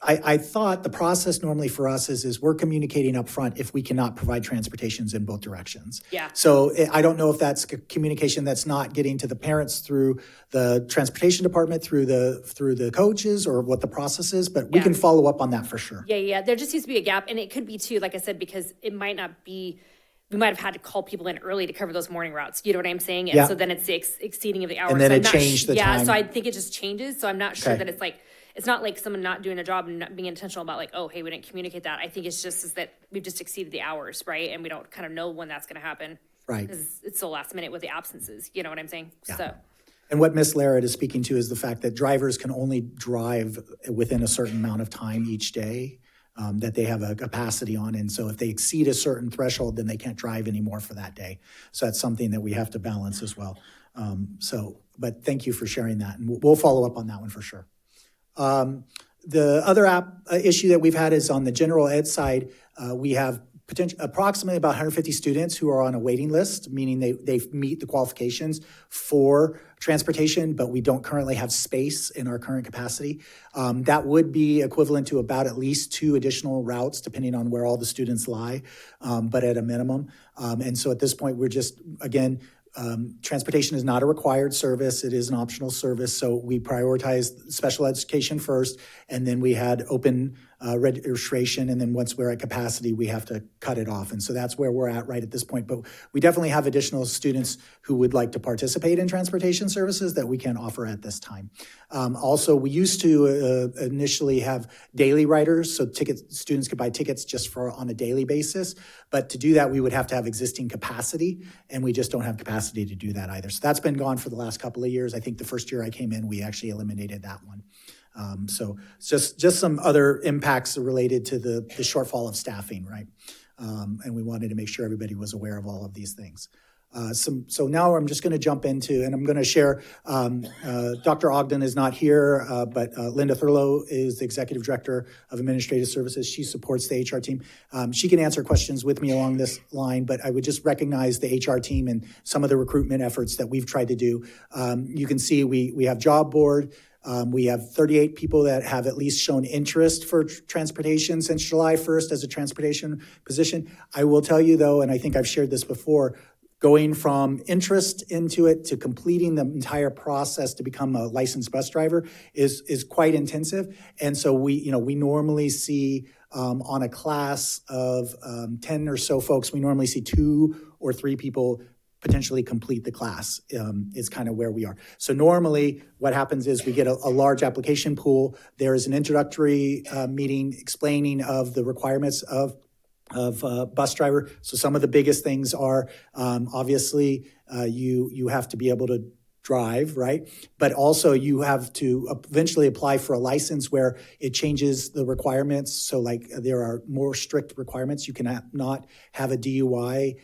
I thought the process normally for us is we're communicating up front if we cannot provide transportations in both directions. Yeah. So I don't know if that's communication that's not getting to the parents through the transportation department, through the coaches, or what the process is, but we can follow up on that for sure. Yeah. There just needs to be a gap. And it could be too, like I said, because it might not be, we might have had to call people in early to cover those morning routes. You know what I'm saying? And so then it's the exceeding of the hours. And then So I'm it not changed the time. So I think it just changes. So I'm not sure Okay. that it's like, it's not like someone not doing a job and not being intentional about like, oh, hey, we didn't communicate that. I think it's just is that we've just exceeded the hours, right? And we don't kind of know when that's going to happen. Right. Because it's so last minute with the absences. You know what I'm saying? Yeah. So. And what Ms. Larrett is speaking to is the fact that drivers can only drive within a certain amount of time each day that they have a capacity on. And so if they exceed a certain threshold, then they can't drive anymore for that day. So that's something that we have to balance as well. But thank you for sharing that. And we'll follow up on that one for sure. The other issue that we've had is on the general ed side. We have approximately about 150 students who are on a waiting list, meaning they meet the qualifications for transportation, but we don't currently have space in our current capacity. That would be equivalent to about at least 2 additional routes, depending on where all the students lie, but at a minimum. And so at this point, we're just, again, transportation is not a required service. It is an optional service. So we prioritized special education first, and then we had open registration. And then once we're at capacity, we have to cut it off. And so that's where we're at right at this point. But we definitely have additional students who would like to participate in transportation services that we can offer at this time. Also, we used to initially have daily riders. So students could buy tickets just on a daily basis. But to do that, we would have to have existing capacity, and we just don't have capacity to do that either. So that's been gone for the last couple of years. I think the first year I came in, we actually eliminated that one. So just some other impacts related to the shortfall of staffing, right? And we wanted to make sure everybody was aware of all of these things. So now I'm just going to jump into, and I'm going to share, Dr. Ogden is not here, but Linda Thurlow is the Executive Director of Administrative Services. She supports the HR team. She can answer questions with me along this line, but I would just recognize the HR team and some of the recruitment efforts that we've tried to do. You can see we have job board. We have 38 people that have at least shown interest for transportation since July 1st as a transportation position. I will tell you though, and I think I've shared this before, going from interest into it to completing the entire process to become a licensed bus driver is quite intensive. And so we normally see on a class of 10 or so folks, we normally see 2 or 3 people potentially complete the class is kind of where we are. So normally what happens is we get a large application pool. There is an introductory meeting explaining of the requirements of bus driver. So some of the biggest things are obviously you have to be able to drive, right? But also you have to eventually apply for a license where it changes the requirements. So like there are more strict requirements. You can not have a DUI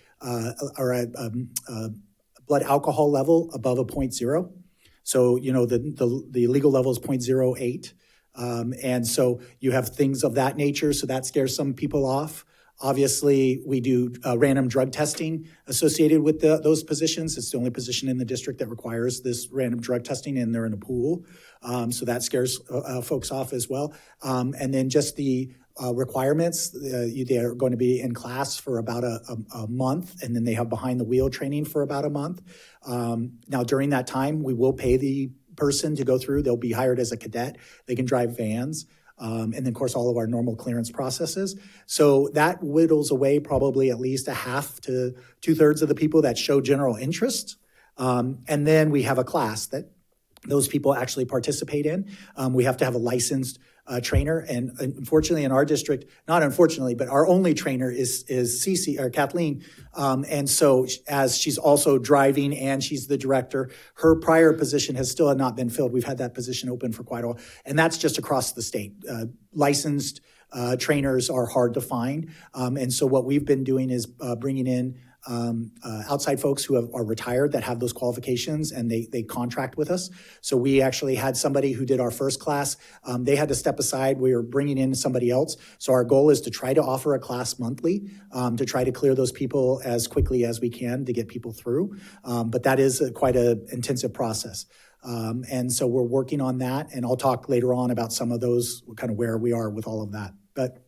or a blood alcohol level above a 0.0. So, the legal level is 0.08. And so you have things of that nature. So that scares some people off. Obviously, we do random drug testing associated with those positions. It's the only position in the district that requires this random drug testing, and they're in a pool. So that scares folks off as well. And then just the requirements, they're going to be in class for about a month, and then they have behind the wheel training for about a month. Now, during that time, we will pay the person to go through. They'll be hired as a cadet. They can drive vans. and then, of course, all of our normal clearance processes. So that whittles away probably at least a half to 2/3 of the people that show general interest. And then we have a class that those people actually participate in. We have to have a licensed trainer, and unfortunately in our district, not unfortunately, but our only trainer is Cece or Kathleen. And so as she's also driving and she's the director, her prior position has still not been filled. We've had that position open for quite a while, and that's just across the state. Licensed trainers are hard to find. And so what we've been doing is bringing in outside folks who are retired that have those qualifications, and they contract with us. So we actually had somebody who did our first class. They had to step aside. We were bringing in somebody else. So our goal is to try to offer a class monthly to try to clear those people as quickly as we can to get people through. But that is quite an intensive process. And so we're working on that, and I'll talk later on about some of those, kind of where we are with all of that. But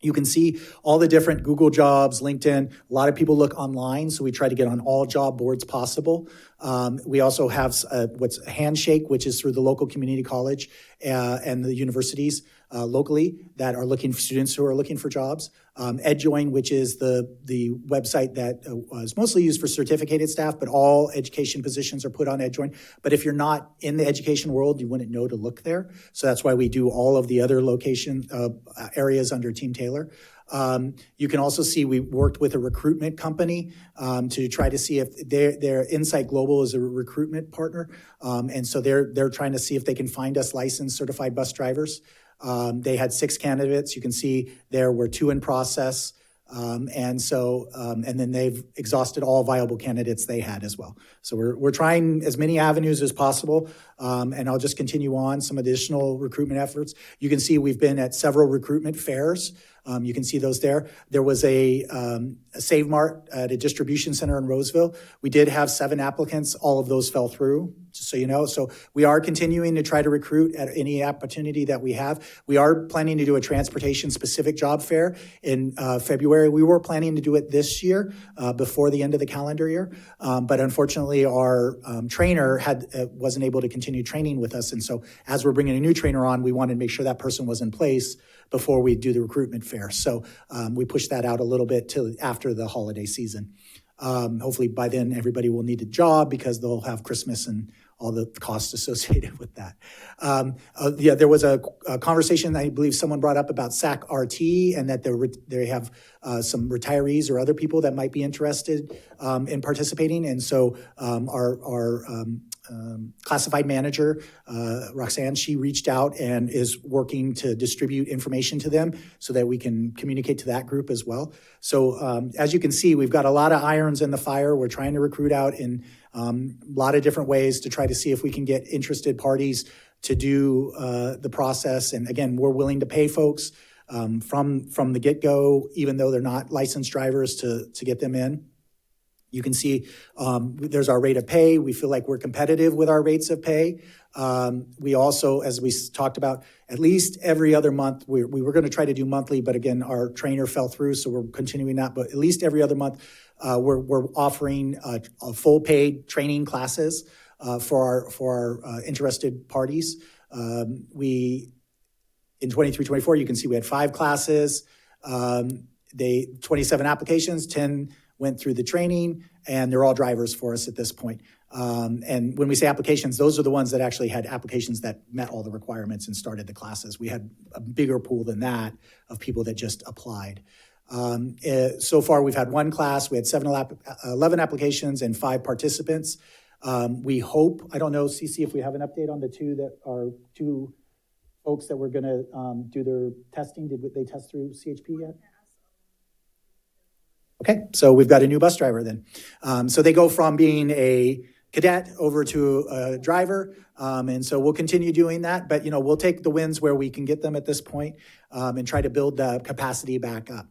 you can see all the different Google jobs, LinkedIn. A lot of people look online, so we try to get on all job boards possible. We also have what's Handshake, which is through the local community college and the universities locally that are looking for students who are looking for jobs. EdJoin, which is the website that is mostly used for certificated staff, but all education positions are put on EdJoin. But if you're not in the education world, you wouldn't know to look there. So that's why we do all of the other location areas under Team Taylor. You can also see we worked with a recruitment company to try to see if their Insight Global is a recruitment partner. And so they're trying to see if they can find us licensed certified bus drivers. They had 6 candidates. You can see there were 2 in process. And then they've exhausted all viable candidates they had as well. So we're trying as many avenues as possible. And I'll just continue on some additional recruitment efforts. You can see we've been at several recruitment fairs. You can see those there. There was a Save Mart at a distribution center in Roseville. We did have 7 applicants. All of those fell through, just so you know. So we are continuing to try to recruit at any opportunity that we have. We are planning to do a transportation-specific job fair in February. We were planning to do it this year before the end of the calendar year. But unfortunately, our trainer wasn't able to continue training with us. And so as we're bringing a new trainer on, we wanted to make sure that person was in place before we do the recruitment fair. So we pushed that out a little bit till after the holiday season. Hopefully by then everybody will need a job because they'll have Christmas and all the costs associated with that. There was a conversation I believe someone brought up about SAC RT and that they have some retirees or other people that might be interested in participating. And so our classified manager, Roxanne, she reached out and is working to distribute information to them so that we can communicate to that group as well. So as you can see, we've got a lot of irons in the fire. We're trying to recruit out in a lot of different ways to try to see if we can get interested parties to do the process. And again, we're willing to pay folks from the get-go, even though they're not licensed drivers, to get them in. You can see there's our rate of pay. We feel like we're competitive with our rates of pay. We also, as we talked about, at least every other month, we were going to try to do monthly, but again, our trainer fell through, so we're continuing that. But at least every other month, we're offering a full paid training classes for our interested parties. In 23-24, you can see we had 5 classes, 27 applications, 10 went through the training, and they're all drivers for us at this point. And when we say applications, those are the ones that actually had applications that met all the requirements and started the classes. We had a bigger pool than that of people that just applied. So far, we've had 1 class. We had 11 applications and 5 participants. We hope, I don't know, Cece, if we have an update on the 2 that are 2 folks that were going to do their testing. Did they test through CHP yet? Okay, so we've got a new bus driver then. So they go from being a cadet over to a driver, and so we'll continue doing that. But, we'll take the wins where we can get them at this point and try to build the capacity back up.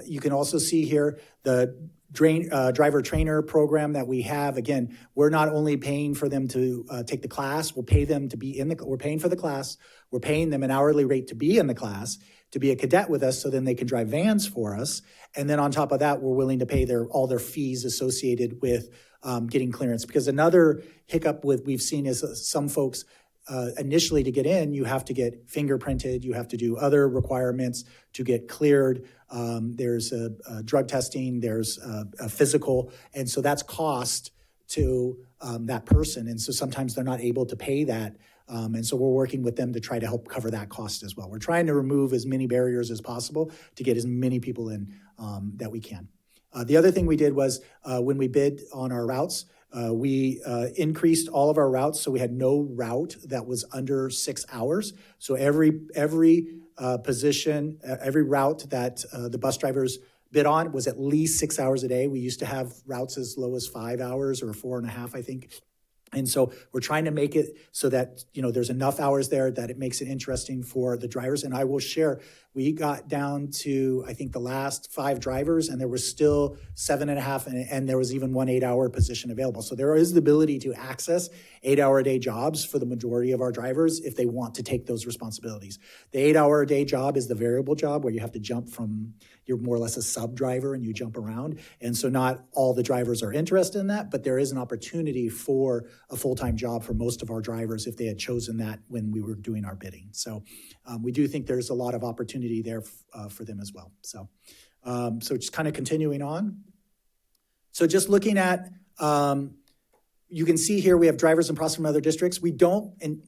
You can also see here the driver trainer program that we have. Again, we're not only paying for them to take the class, we'll pay them to be we're paying for the class, we're paying them an hourly rate to be in the class, to be a cadet with us, so then they can drive vans for us. And then on top of that, we're willing to pay all their fees associated with getting clearance. Because another hiccup we've seen is some folks, initially to get in, you have to get fingerprinted, you have to do other requirements to get cleared. There's a drug testing, there's a physical, and so that's cost to that person. And so sometimes they're not able to pay that. And so we're working with them to try to help cover that cost as well. We're trying to remove as many barriers as possible to get as many people in that we can. The other thing we did was when we bid on our routes, we increased all of our routes, so we had no route that was under 6 hours. So every position, every route that the bus drivers bid on was at least 6 hours a day. We used to have routes as low as 5 hours or 4.5, I think. And so we're trying to make it so that, there's enough hours there that it makes it interesting for the drivers. And I will share, we got down to, I think, the last 5 drivers, and there was still 7.5, and there was even one 8-hour position available. So there is the ability to access 8-hour-a-day jobs for the majority of our drivers if they want to take those responsibilities. The 8-hour-a-day job is the variable job where you have to jump from, you're more or less a sub driver and you jump around. And so not all the drivers are interested in that, but there is an opportunity for a full-time job for most of our drivers if they had chosen that when we were doing our bidding. So we do think there's a lot of opportunity there for them as well. So just kind of continuing on. So just looking at, you can see here we have drivers in process from other districts. We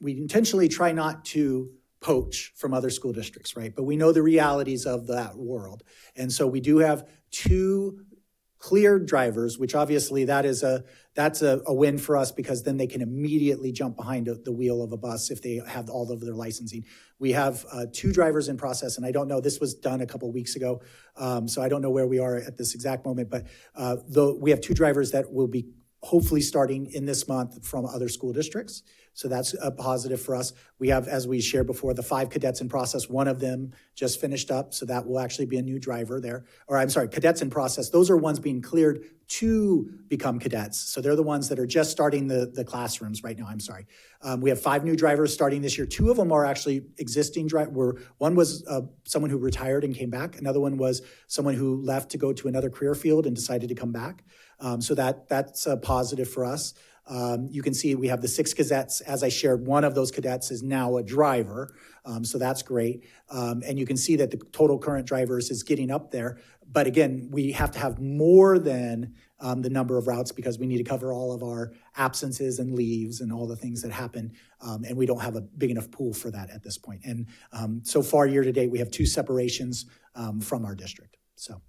intentionally try not to poach from other school districts, right? But we know the realities of that world. And so we do have 2 cleared drivers, which obviously that's a win for us because then they can immediately jump behind the wheel of a bus if they have all of their licensing. We have 2 drivers in process, and I don't know, this was done a couple of weeks ago, so I don't know where we are at this exact moment, but we have 2 drivers that will be hopefully starting in this month from other school districts. So that's a positive for us. We have, as we shared before, the 5 cadets in process. One of them just finished up, so that will actually be a new driver there. Or I'm sorry, cadets in process. Those are ones being cleared to become cadets. So they're the ones that are just starting the classrooms right now, I'm sorry. We have 5 new drivers starting this year. 2 of them are actually existing drivers. One was someone who retired and came back. Another one was someone who left to go to another career field and decided to come back. So that's a positive for us. You can see we have the 6 cadets. As I shared, one of those cadets is now a driver, so that's great. And you can see that the total current drivers is getting up there. But again, we have to have more than the number of routes because we need to cover all of our absences and leaves and all the things that happen. And we don't have a big enough pool for that at this point. And so far, year to date, we have 2 separations from our district. So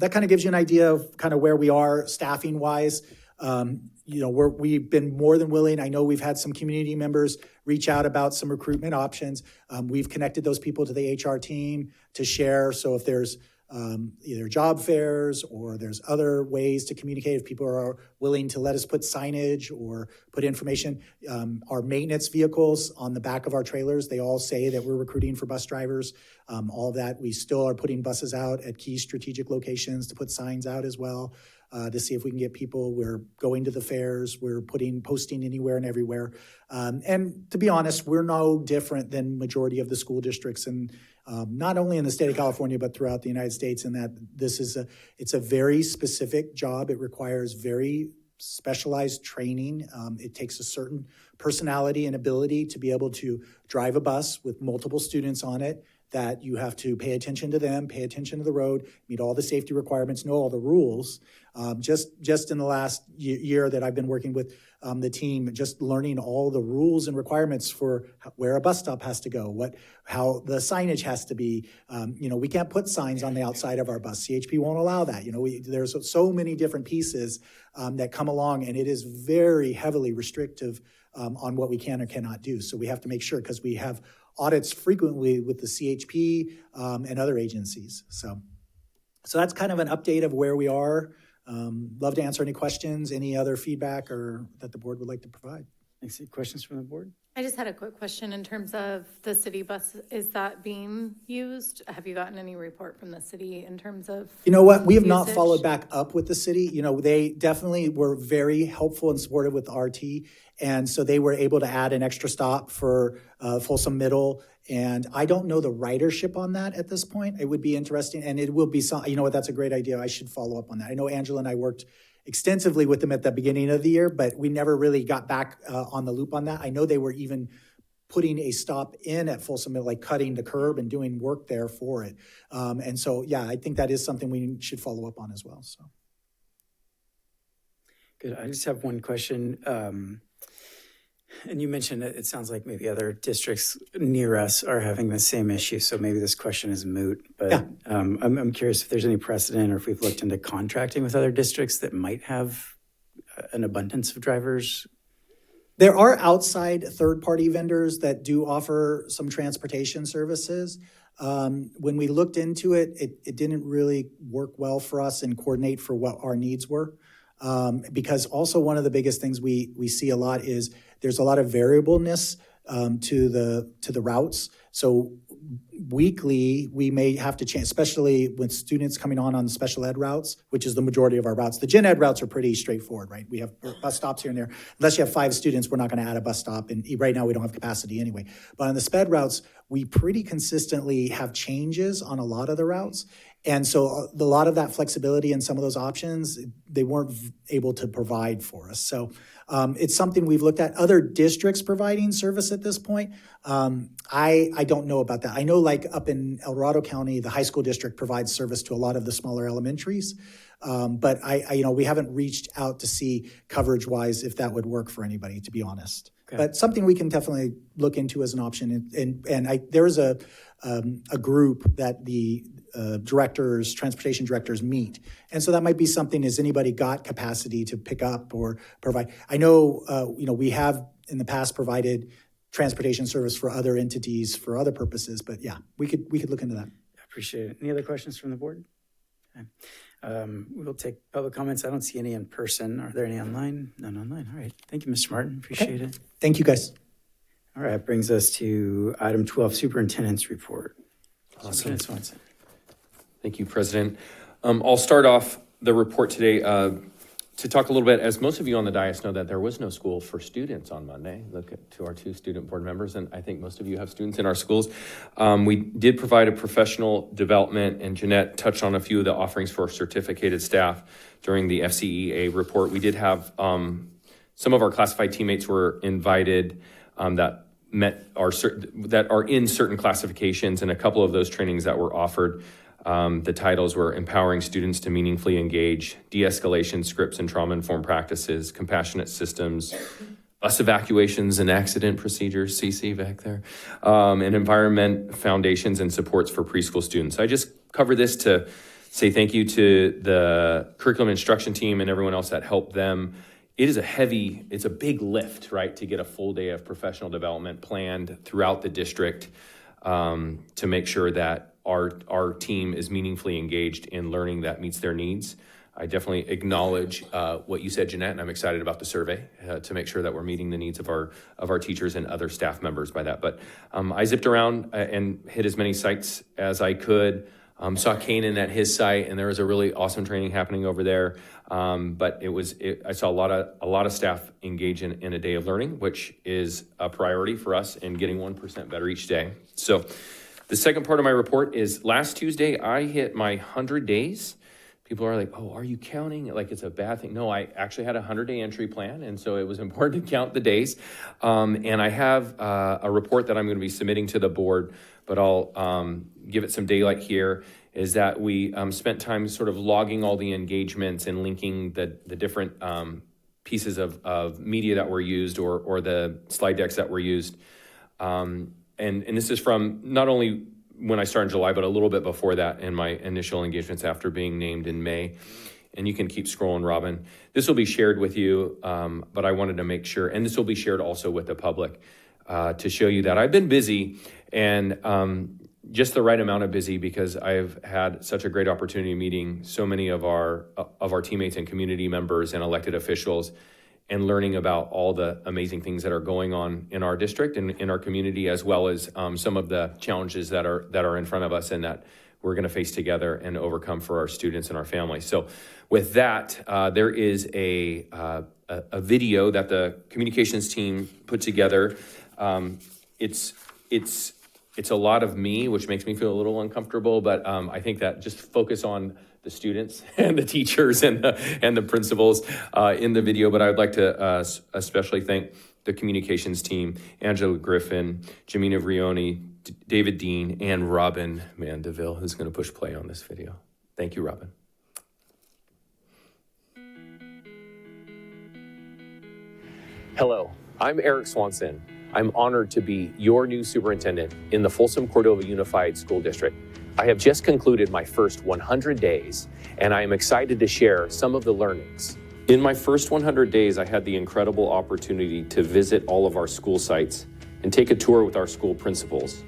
that kind of gives you an idea of kind of where we are staffing wise. We've been more than willing. I know we've had some community members reach out about some recruitment options. We've connected those people to the HR team to share. So if there's either job fairs or there's other ways to communicate, if people are willing to let us put signage or put information, our maintenance vehicles on the back of our trailers, they all say that we're recruiting for bus drivers. All of that, we still are putting buses out at key strategic locations to put signs out as well. To see if we can get people. We're going to the fairs. We're posting anywhere and everywhere. And to be honest, we're no different than majority of the school districts, and not only in the state of California, but throughout the United States. In that it's a very specific job. It requires very specialized training. It takes a certain personality and ability to be able to drive a bus with multiple students on it, that you have to pay attention to them, pay attention to the road, meet all the safety requirements, know all the rules. Just in the last year that I've been working with the team, just learning all the rules and requirements for where a bus stop has to go, how the signage has to be. We can't put signs on the outside of our bus. CHP won't allow that. There's so many different pieces that come along, and it is very heavily restrictive on what we can or cannot do. So we have to make sure, because we have audits frequently with the CHP and other agencies. So that's kind of an update of where we are. Love to answer any questions, any other feedback or that the board would like to provide. Thanks. Any questions from the board? I just had a quick question in terms of the city bus. Is that being used? Have you gotten any report from the city in terms of You know what? We have not usage? followed back up with the city. They definitely were very helpful and supportive with RT. And so they were able to add an extra stop for Folsom Middle. And I don't know the ridership on that at this point. It would be interesting. And it will be some, that's a great idea. I should follow up on that. I know Angela and I worked extensively with them at the beginning of the year, but we never really got back on the loop on that. I know they were even putting a stop in at Folsom, like cutting the curb and doing work there for it. And so, yeah, I think that is something we should follow up on as well. So. Good. I just have one question. And you mentioned it sounds like maybe other districts near us are having the same issue. So maybe this question is moot. But Yeah. I'm curious if there's any precedent or if we've looked into contracting with other districts that might have an abundance of drivers. There are outside third-party vendors that do offer some transportation services. When we looked into it, it didn't really work well for us and coordinate for what our needs were. Because also one of the biggest things we see a lot is there's a lot of variableness to the routes. So weekly, we may have to change, especially with students coming on the special ed routes, which is the majority of our routes. The gen ed routes are pretty straightforward, right? We have bus stops here and there. Unless you have 5 students, we're not going to add a bus stop. And right now, we don't have capacity anyway. But on the sped routes, we pretty consistently have changes on a lot of the routes. And so a lot of that flexibility and some of those options, they weren't able to provide for us. So it's something we've looked at. Other districts providing service at this point, I don't know about that. I know like up in El Dorado County, the high school district provides service to a lot of the smaller elementaries. But we haven't reached out to see coverage-wise if that would work for anybody, to be honest. Okay. But something we can definitely look into as an option. And there is a group that the transportation directors meet. And so that might be something, has anybody got capacity to pick up or provide? I know, we have in the past provided transportation service for other entities for other purposes, but yeah, we could look into that. I appreciate it. Any other questions from the board? Okay. We'll take public comments. I don't see any in person. Are there any online? None online. All right. Thank you, Mr. Martin. Appreciate it. Thank you, guys. All right. That brings us to item 12, Superintendent's Report. Awesome. Swanson. Thank you, President. I'll start off the report today to talk a little bit, as most of you on the dais know, that there was no school for students on Monday. Look to our 2 student board members, and I think most of you have students in our schools. We did provide a professional development, and Jeanette touched on a few of the offerings for certificated staff during the FCEA report. We did have some of our classified teammates were invited that are in certain classifications, and a couple of those trainings that were offered. The titles were Empowering Students to Meaningfully Engage, De-escalation Scripts and Trauma-Informed Practices, Compassionate Systems, Bus Evacuations and Accident Procedures, CC back there, and Environment Foundations and Supports for Preschool Students. I just cover this to say thank you to the curriculum instruction team and everyone else that helped them. It's a big lift, right, to get a full day of professional development planned throughout the district to make sure that our team is meaningfully engaged in learning that meets their needs. I definitely acknowledge what you said, Jeanette, and I'm excited about the survey to make sure that we're meeting the needs of our teachers and other staff members by that. But I zipped around and hit as many sites as I could. Saw Kanan at his site, and there was a really awesome training happening over there. But I saw a lot of staff engage in a day of learning, which is a priority for us in getting 1% better each day. So the second part of my report is last Tuesday, I hit my 100 days. People are like, oh, are you counting? Like it's a bad thing. No, I actually had a 100-day entry plan, and so it was important to count the days. And I have a report that I'm going to be submitting to the board, but I'll give it some daylight here, is that we spent time sort of logging all the engagements and linking the different pieces of media that were used or the slide decks that were used. And this is from not only when I started in July, but a little bit before that in my initial engagements after being named in May. And you can keep scrolling, Robin. This will be shared with you, but I wanted to make sure, and this will be shared also with the public to show you that I've been busy and just the right amount of busy, because I've had such a great opportunity meeting so many of our teammates and community members and elected officials, and learning about all the amazing things that are going on in our district and in our community, as well as some of the challenges that are in front of us and that we're going to face together and overcome for our students and our families. So with that, there is a video that the communications team put together. It's it's a lot of me, which makes me feel a little uncomfortable, but I think that just focus on the students and the teachers and the principals in the video. But I would like to especially thank the communications team, Angela Griffin, Jamina Vrioni, David Dean, and Robin Mandeville, who's going to push play on this video. Thank you, Robin. Hello, I'm Eric Swanson. I'm honored to be your new superintendent in the Folsom Cordova Unified School District. I have just concluded my first 100 days, and I am excited to share some of the learnings. In my first 100 days, I had the incredible opportunity to visit all of our school sites and take a tour with our school principals.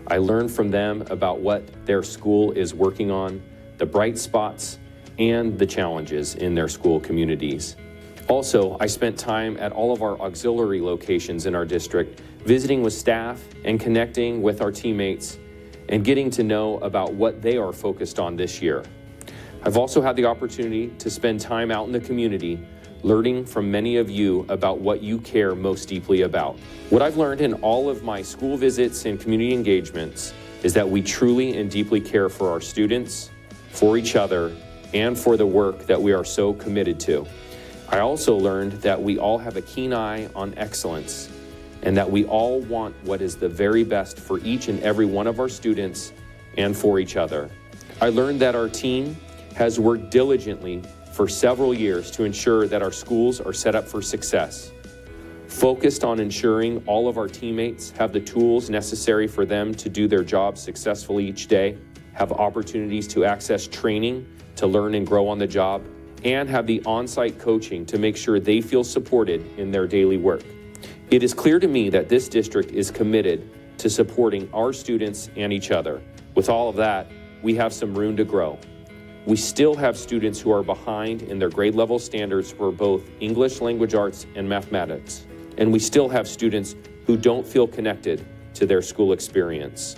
I learned from them about what their school is working on, the bright spots, and the challenges in their school communities. Also, I spent time at all of our auxiliary locations in our district, visiting with staff and connecting with our teammates and getting to know about what they are focused on this year. I've also had the opportunity to spend time out in the community, learning from many of you about what you care most deeply about. What I've learned in all of my school visits and community engagements is that we truly and deeply care for our students, for each other, and for the work that we are so committed to. I also learned that we all have a keen eye on excellence and that we all want what is the very best for each and every one of our students and for each other. I learned that our team has worked diligently for several years to ensure that our schools are set up for success, focused on ensuring all of our teammates have the tools necessary for them to do their jobs successfully each day, have opportunities to access training to learn and grow on the job, and have the on-site coaching to make sure they feel supported in their daily work. It is clear to me that this district is committed to supporting our students and each other. With all of that, we have some room to grow. We still have students who are behind in their grade level standards for both English, language arts, and mathematics. And we still have students who don't feel connected to their school experience.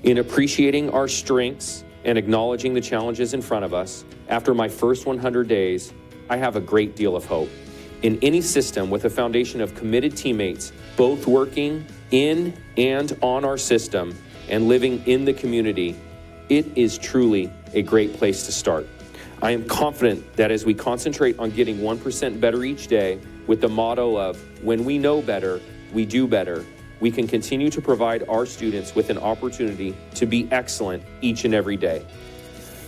In appreciating our strengths and acknowledging the challenges in front of us, after my first 100 days, I have a great deal of hope. In any system with a foundation of committed teammates, both working in and on our system and living in the community, it is truly a great place to start. I am confident that as we concentrate on getting 1% better each day with the motto of, when we know better, we do better, we can continue to provide our students with an opportunity to be excellent each and every day.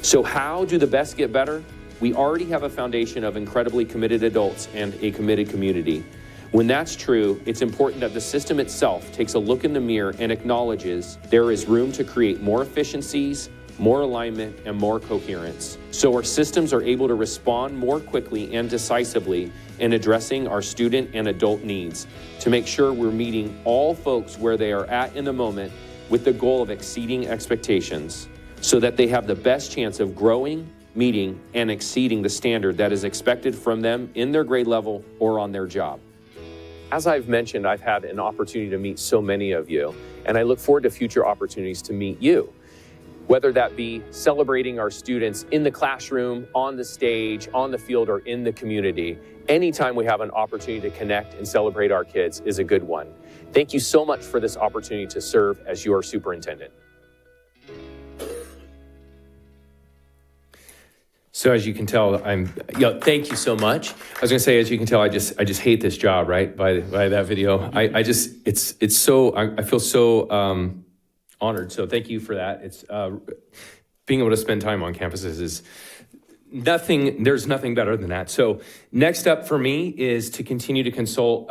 So how do the best get better? We already have a foundation of incredibly committed adults and a committed community. When that's true, it's important that the system itself takes a look in the mirror and acknowledges there is room to create more efficiencies, more alignment, and more coherence, so our systems are able to respond more quickly and decisively in addressing our student and adult needs to make sure we're meeting all folks where they are at in the moment with the goal of exceeding expectations so that they have the best chance of growing, meeting, and exceeding the standard that is expected from them in their grade level or on their job. As I've mentioned, I've had an opportunity to meet so many of you, and I look forward to future opportunities to meet you. Whether that be celebrating our students in the classroom, on the stage, on the field, or in the community, anytime we have an opportunity to connect and celebrate our kids is a good one. Thank you so much for this opportunity to serve as your superintendent. So as you can tell, thank you so much. I was gonna say, as you can tell, I just hate this job, right? By that video, I feel so honored. So thank you for that. It's being able to spend time on campuses is there's nothing better than that. So next up for me is to continue to consult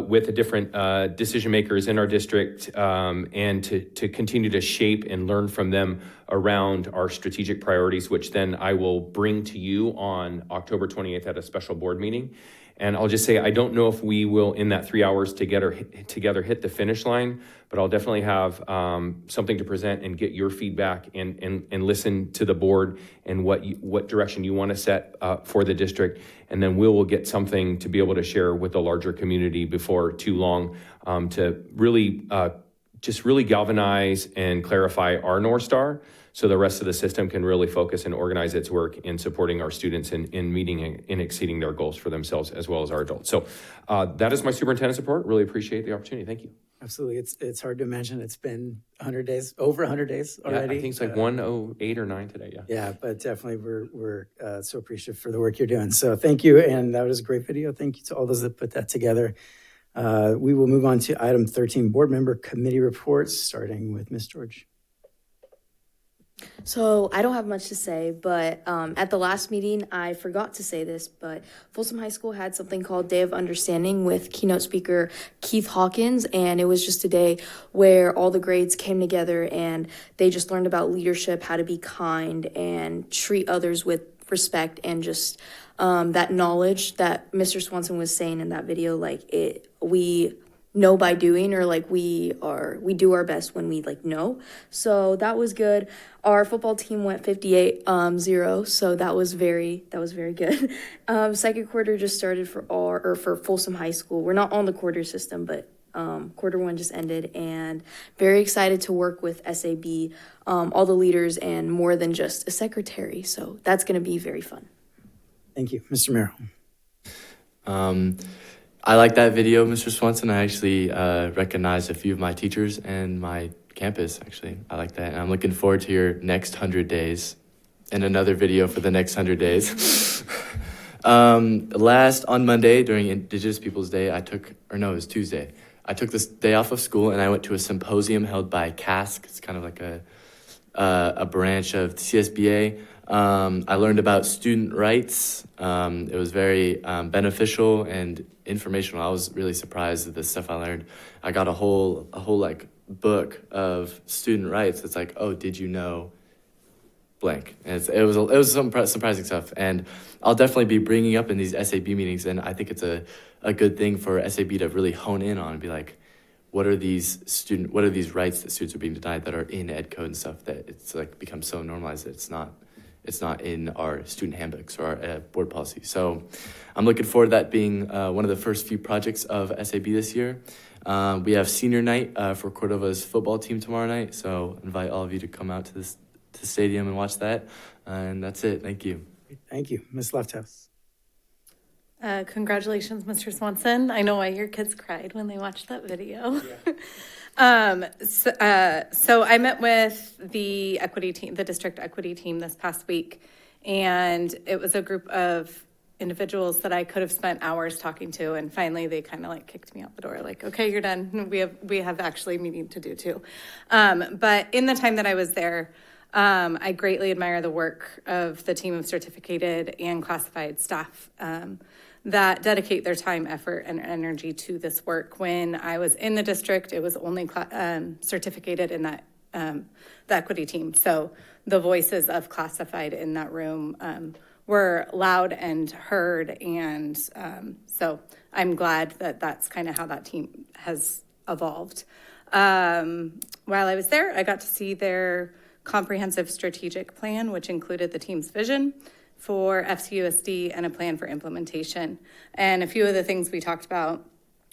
with the different decision makers in our district and to continue to shape and learn from them around our strategic priorities, which then I will bring to you on October 28th at a special board meeting. And I'll just say, I don't know if we will, in that 3 hours together hit the finish line, but I'll definitely have something to present and get your feedback and listen to the board and what direction you want to set for the district. And then we'll get something to be able to share with the larger community before too long to really just really galvanize and clarify our North Star, so the rest of the system can really focus and organize its work in supporting our students in meeting and exceeding their goals for themselves as well as our adults. So that is my superintendent's report. Really appreciate the opportunity. Thank you. Absolutely. It's hard to imagine it's been 100 days, over 100 days Yeah, already. I think it's like 108 or 9 today, yeah. Yeah, but definitely we're so appreciative for the work you're doing. So thank you, and that was a great video. Thank you to all those that put that together. We will move on to item 13, board member committee reports, starting with Ms. George. So I don't have much to say, but at the last meeting, I forgot to say this, but Folsom High School had something called Day of Understanding with keynote speaker Keith Hawkins, and it was just a day where all the grades came together and they just learned about leadership, how to be kind and treat others with respect, and just that knowledge that Mr. Swanson was saying in that video, like we know by doing, or like we do our best when we like know. So that was good. Our football team went 58-0, so that was very good. Second quarter just started for Folsom High School. We're not on the quarter system, but quarter one just ended, and very excited to work with SAB, all the leaders, and more than just a secretary. So that's going to be very fun. Thank you. Mr. Merrill. I like that video, Mr. Swanson. I actually recognized a few of my teachers and my campus, actually. I like that. And I'm looking forward to your next 100 days and another video for the next 100 days. On Monday, during Indigenous Peoples Day, it was Tuesday. I took this day off of school and I went to a symposium held by CASC. It's kind of like a branch of the CSBA. I learned about student rights. It was very beneficial and informational. I was really surprised at the stuff I learned. I got a whole like book of student rights. It's like, oh, did you know blank? And it was some surprising stuff. And I'll definitely be bringing up in these SAB meetings. And I think it's a good thing for SAB to really hone in on and be like, what are these rights that students are being denied that are in ed code and stuff, that it's like become so normalized that it's not in our student handbooks or our board policy. So I'm looking forward to that being one of the first few projects of SAB this year. We have senior night for Cordova's football team tomorrow night. So invite all of you to come out to the stadium and watch that. And that's it. Thank you. Thank you. Ms. Lefthouse. Congratulations, Mr. Swanson. I know why your kids cried when they watched that video. Yeah. So I met with the equity team, the district equity team this past week, and it was a group of individuals that I could have spent hours talking to, and finally they kind of like kicked me out the door, like, okay, you're done. We have actually meeting to do too. But in the time that I was there, I greatly admire the work of the team of certificated and classified staff that dedicate their time, effort, and energy to this work. When I was in the district, it was only certificated in that the equity team. So the voices of classified in that room were loud and heard, and so I'm glad that that's kind of how that team has evolved. While I was there, I got to see their comprehensive strategic plan, which included the team's vision for FCUSD and a plan for implementation. And a few of the things we talked about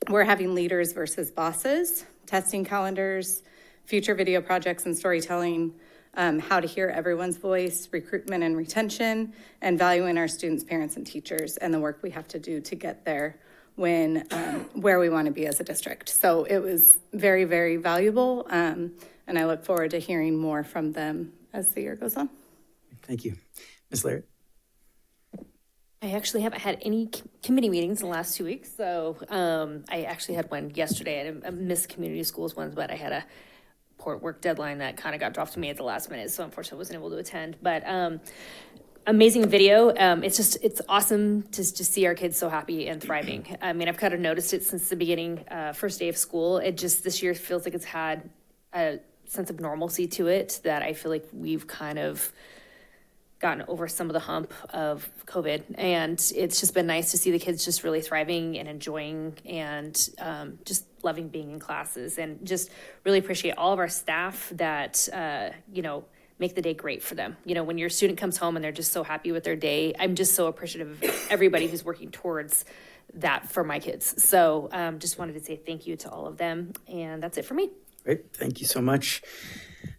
were having leaders versus bosses, testing calendars, future video projects and storytelling, how to hear everyone's voice, recruitment and retention, and valuing our students, parents, and teachers, and the work we have to do to get there when where we want to be as a district. So it was very, very valuable, and I look forward to hearing more from them as the year goes on. Thank you. Ms. Laird. I actually haven't had any committee meetings in the last 2 weeks, so I actually had one yesterday. I missed community schools ones, but I had a report work deadline that kind of got dropped to me at the last minute, so unfortunately I wasn't able to attend. But amazing video. It's awesome to just see our kids so happy and thriving. I mean, I've kind of noticed it since the beginning, first day of school. It just this year feels like it's had a sense of normalcy to it that I feel like we've kind of gotten over some of the hump of COVID, and it's just been nice to see the kids just really thriving and enjoying and just loving being in classes, and just really appreciate all of our staff that make the day great for them. You know, when your student comes home and they're just so happy with their day, I'm just so appreciative of everybody who's working towards that for my kids. So just wanted to say thank you to all of them, and that's it for me. Great, thank you so much.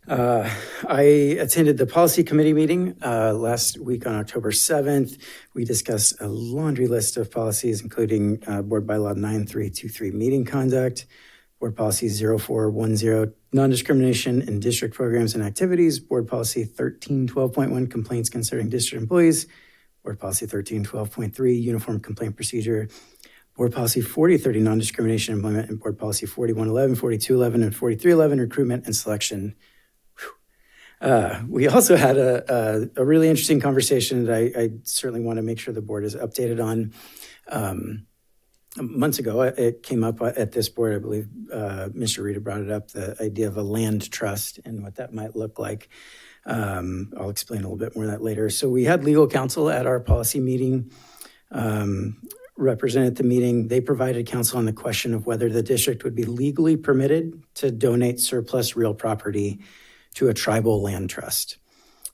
I attended the policy committee meeting last week on October 7th. We discussed a laundry list of policies, including Board Bylaw 9323 meeting conduct, Board Policy 0410, non-discrimination in district programs and activities. Board Policy 1312.1, complaints concerning district employees. Board Policy 1312.3, uniform complaint procedure. Board Policy 4030, non-discrimination employment, and Board Policy 4111, 4211, and 4311, recruitment and selection. We also had a really interesting conversation that I certainly want to make sure the board is updated on. Months ago, it came up at this board, I believe Mr. Rita brought it up, the idea of a land trust and what that might look like. I'll explain a little bit more of that later. So we had legal counsel at our policy meeting, represented the meeting. They provided counsel on the question of whether the district would be legally permitted to donate surplus real property to a tribal land trust.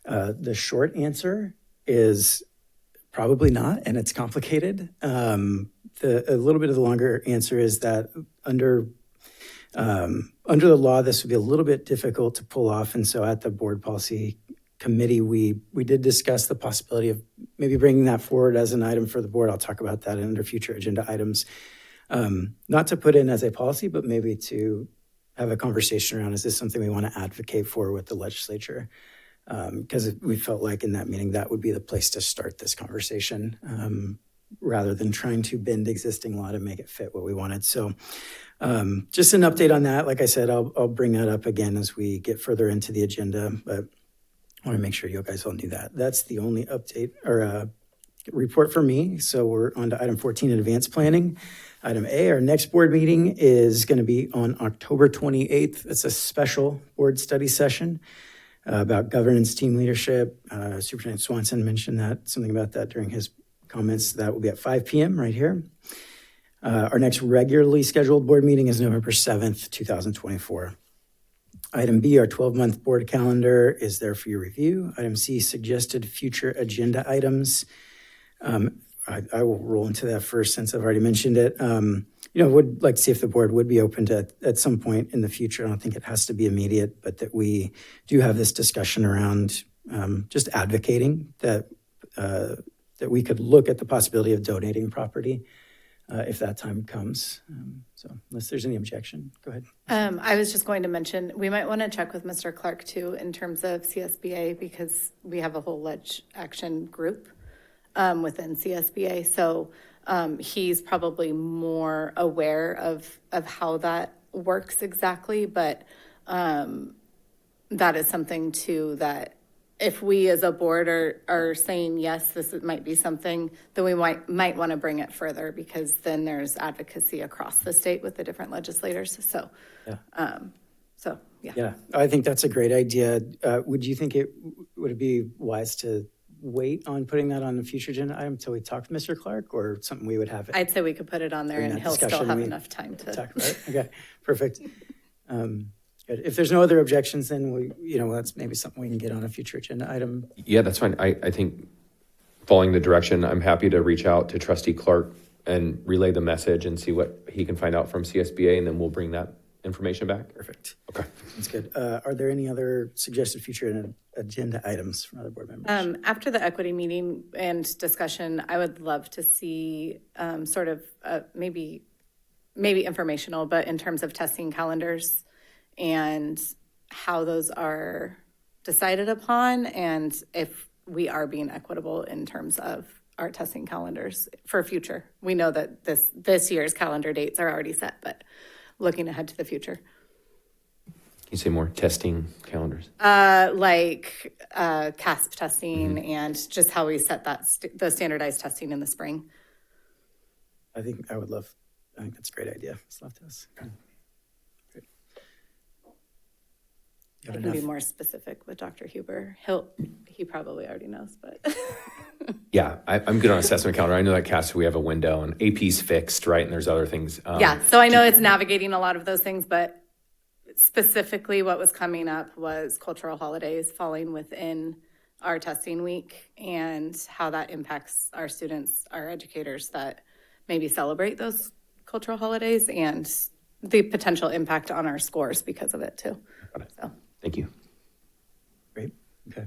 The short answer is probably not, and it's complicated. A little bit of the longer answer is that under the law, this would be a little bit difficult to pull off. And so at the board policy committee, we did discuss the possibility of maybe bringing that forward as an item for the board. I'll talk about that under future agenda items. Not to put in as a policy, but maybe to have a conversation around, is this something we want to advocate for with the legislature? Because we felt like in that meeting, that would be the place to start this conversation, rather than trying to bend existing law to make it fit what we wanted. So just an update on that. Like I said, I'll bring that up again as we get further into the agenda, but I want to make sure you guys all knew that. That's the only update or report for me. So we're on to item 14, advanced planning. Item A, our next board meeting is going to be on October 28th. It's a special board study session about governance, team leadership. Superintendent Swanson mentioned something about that during his comments. That will be at 5 p.m. right here. Our next regularly scheduled board meeting is November 7th, 2024. Item B, our 12-month board calendar is there for your review. Item C, suggested future agenda items. I will roll into that first since I've already mentioned it. Would like to see if the board would be open to, at some point in the future, I don't think it has to be immediate, but that we do have this discussion around just advocating that we could look at the possibility of donating property if that time comes. So unless there's any objection, go ahead. I was just going to mention, we might want to check with Mr. Clark too in terms of CSBA, because we have a whole ledge action group within CSBA. So he's probably more aware of how that works exactly, but that is something too that if we as a board are saying, yes, this might be something, then we might want to bring it further, because then there's advocacy across the state with the different legislators. So, yeah. Yeah, I think that's a great idea. Would you think would it be wise to wait on putting that on the future agenda item until we talk to Mr. Clark, or something we would have? I'd say we could put it on there and he'll still have enough time to talk about it. Okay, perfect. Good. If there's no other objections, then that's maybe something we can get on a future agenda item. Yeah, that's fine. I think following the direction, I'm happy to reach out to Trustee Clark and relay the message and see what he can find out from CSBA, and then we'll bring that information back. Perfect. Okay. That's good. Are there any other suggested future agenda items from other board members? After the equity meeting and discussion, I would love to see sort of maybe informational, but in terms of testing calendars and how those are decided upon, and if we are being equitable in terms of our testing calendars for future. We know that this year's calendar dates are already set, but looking ahead to the future. Can you say more? Testing calendars? Like CASP testing and just how we set the standardized testing in the spring. I think that's a great idea. It's left to us. Great. I can be more specific with Dr. Huber. He probably already knows, but. Yeah, I'm good on assessment calendar. I know that CASP, we have a window, and AP's fixed, right? And there's other things. Yeah, so I know it's navigating a lot of those things, but specifically what was coming up was cultural holidays falling within our testing week and how that impacts our students, our educators that maybe celebrate those cultural holidays, and the potential impact on our scores because of it too. Got it. So. Thank you. Great. Okay.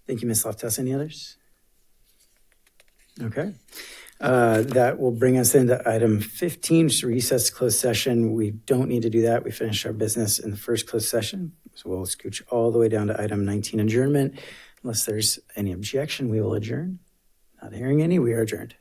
Thank you, Ms. Loftus. Any others? Okay. That will bring us into item 15, just recess closed session. We don't need to do that. We finished our business in the first closed session. So we'll scooch all the way down to item 19, adjournment. Unless there's any objection, we will adjourn. Not hearing any, we are adjourned.